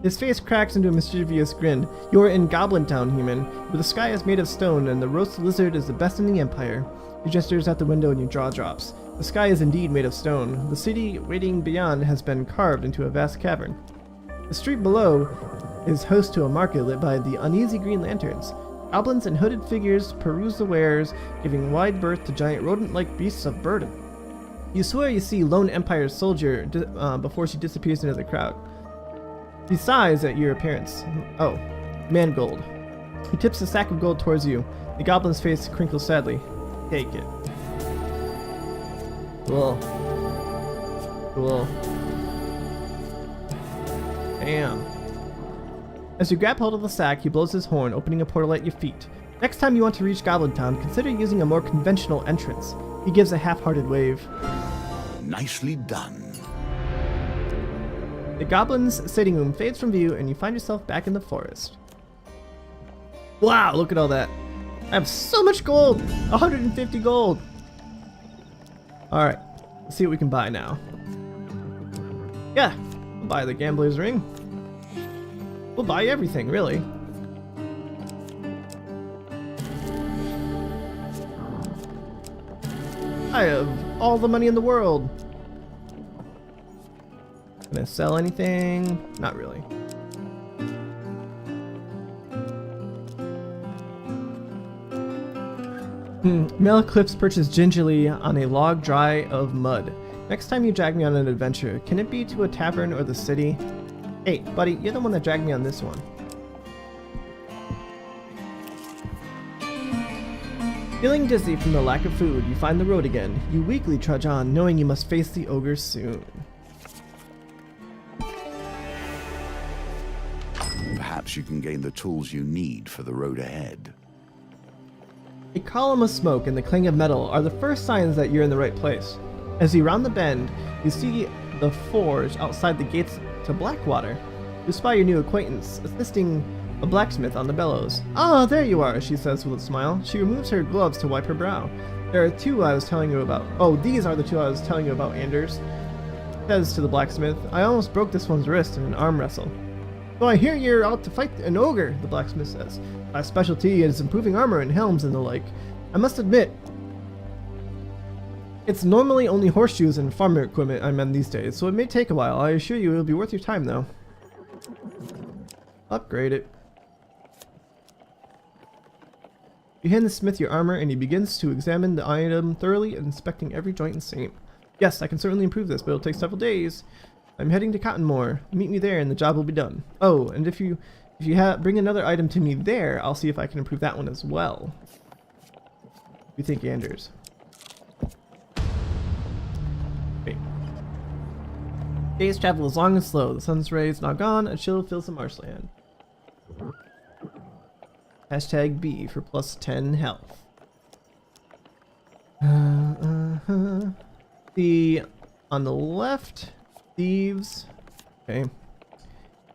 His face cracks into a mischievous grin. You're in Goblin Town, human, where the sky is made of stone and the roast lizard is the best in the Empire. He gestures out the window and your jaw drops. The sky is indeed made of stone. The city waiting beyond has been carved into a vast cavern. The street below is host to a market lit by the uneasy green lanterns. Goblins and hooded figures peruse the wares, giving wide berth to giant rodent-like beasts of burden. You swear you see Lone Empire's soldier before she disappears into the crowd. He sighs at your appearance. Oh, Mangold. He tips a sack of gold towards you. The goblin's face crinkles sadly. Take it. Cool. Cool. Damn. As you grab hold of the sack, he blows his horn, opening a portal at your feet. Next time you want to reach Goblin Town, consider using a more conventional entrance. He gives a half-hearted wave. Nicely done. The goblin's sitting room fades from view, and you find yourself back in the forest. Wow, look at all that. I have so much gold! 150 gold! Alright, let's see what we can buy now. Yeah, we'll buy the gambler's ring. We'll buy everything, really. I have all the money in the world. Can I sell anything? Not really. Malaclypse perches gingerly on a log dry of mud. Next time you drag me on an adventure, can it be to a tavern or the city? Hey, buddy, you're the one that dragged me on this one. Feeling dizzy from the lack of food, you find the road again. You weakly trudge on, knowing you must face the ogre soon. Perhaps you can gain the tools you need for the road ahead. A column of smoke and the clang of metal are the first signs that you're in the right place. As you round the bend, you see the forge outside the gates to Blackwater. You spy your new acquaintance, assisting a blacksmith on the bellows. "Ah, there you are," she says with a smile. She removes her gloves to wipe her brow. "There are two I was telling you about. Oh, these are the two I was telling you about, Anders," says to the blacksmith. "I almost broke this one's wrist in an arm wrestle." "So I hear you're out to fight an ogre," the blacksmith says. "My specialty is improving armor and helms and the like. I must admit, it's normally only horseshoes and farmer equipment I mend these days, so it may take a while. I assure you it'll be worth your time, though." Upgrade it. You hand the smith your armor and he begins to examine the item thoroughly, inspecting every joint and seam. "Yes, I can certainly improve this, but it'll take several days. I'm heading to Cottonmore. Meet me there and the job will be done. Oh, and if you bring another item to me there, I'll see if I can improve that one as well." You think, Anders? Okay. Days travel is long and slow. The sun's rays now gone. A chill fills the marshland. Hashtag B for plus 10 health. The on the left, thieves. Okay.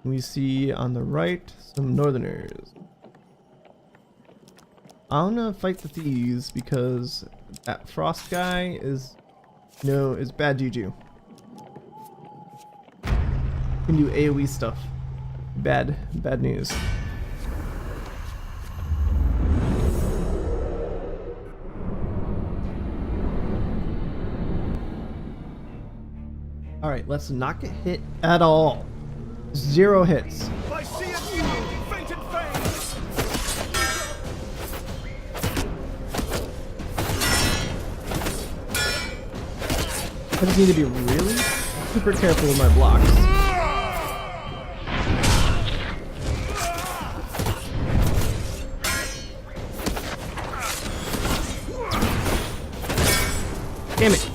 We see on the right some northerners. I wanna fight the thieves because that frost guy is bad juju. Can do AoE stuff. Bad news. Alright, let's not get hit at all. 0 hits. I see a field, fated fame! I just need to be really super careful with my blocks. Damn it!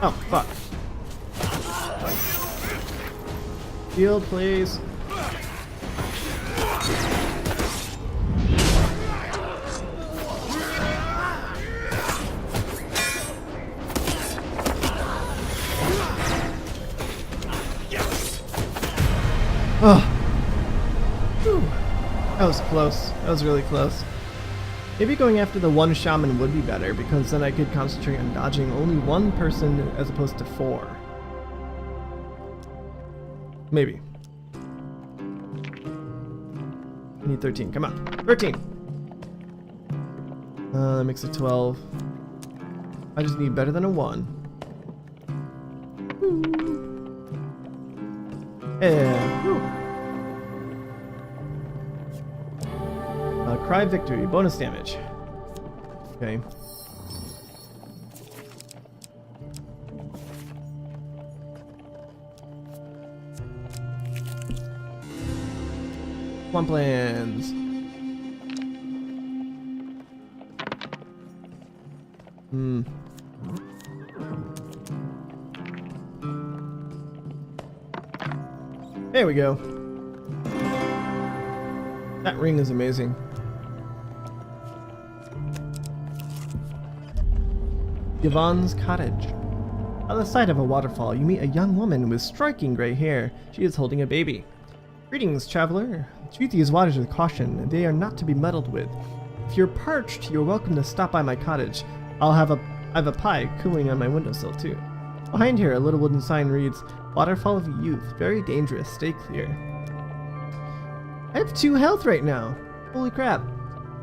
Oh, fuck. Shield, please. Oh. Whew. That was close. That was really close. Maybe going after the one shaman would be better, because then I could concentrate on dodging only one person as opposed to 4. Maybe. I need 13. Come on. 13! That makes it 12. I just need better than a 1. Yeah. Whew. Cry victory. Bonus damage. Okay. Swamplands. There we go. That ring is amazing. Yvonne's cottage. On the side of a waterfall, you meet a young woman with striking gray hair. She is holding a baby. "Greetings, traveler. Treat these waters with caution. They are not to be meddled with. If you're parched, you're welcome to stop by my cottage. I have a pie cooling on my windowsill too." Behind her, a little wooden sign reads, "Waterfall of Youth. Very dangerous. Stay clear." I have 2 health right now. Holy crap.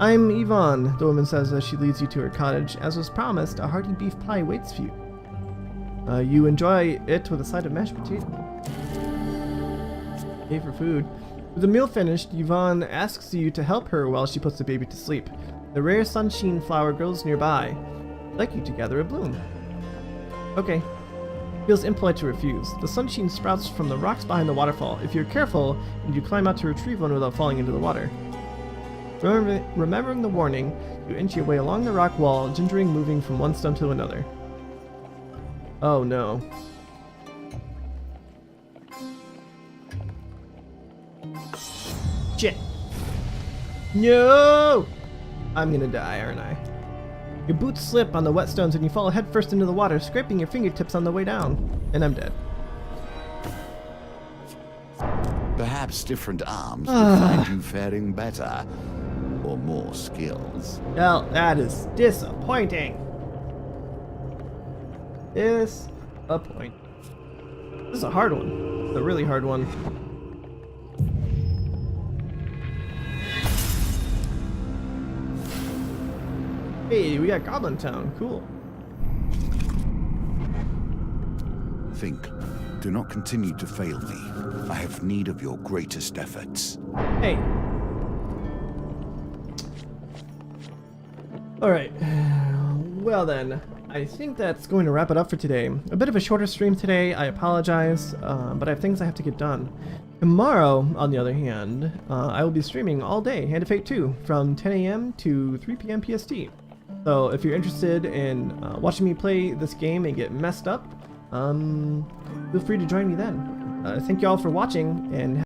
"I'm Yvonne," the woman says as she leads you to her cottage. "As was promised, a hearty beef pie waits for you. You enjoy it with a side of mashed potato." Pay for food. With the meal finished, Yvonne asks you to help her while she puts the baby to sleep. The rare sunshine flower grows nearby. "I'd like you to gather a bloom." Okay. Feels impolite to refuse. The sunshine sprouts from the rocks behind the waterfall. If you're careful, and you climb out to retrieve one without falling into the water. Remembering the warning, you inch your way along the rock wall, gingerly moving from one stump to another. Oh no. Shit. No! I'm gonna die, aren't I? Your boots slip on the wet stones and you fall headfirst into the water, scraping your fingertips on the way down. And I'm dead. Perhaps different arms will find you faring better. Or more skills. Well, that is disappointing. Disappointing. This is a hard one. It's a really hard one. Hey, we got Goblin Town. Cool. Think. Do not continue to fail me. I have need of your greatest efforts. Hey. Alright. Well then, I think that's going to wrap it up for today. A bit of a shorter stream today, I apologize, but I have things I have to get done. Tomorrow, on the other hand, I will be streaming all day, Hand of Fate 2, from 10 a.m. to 3 p.m. PST. So if you're interested in watching me play this game and get messed up, feel free to join me then. Thank you all for watching, and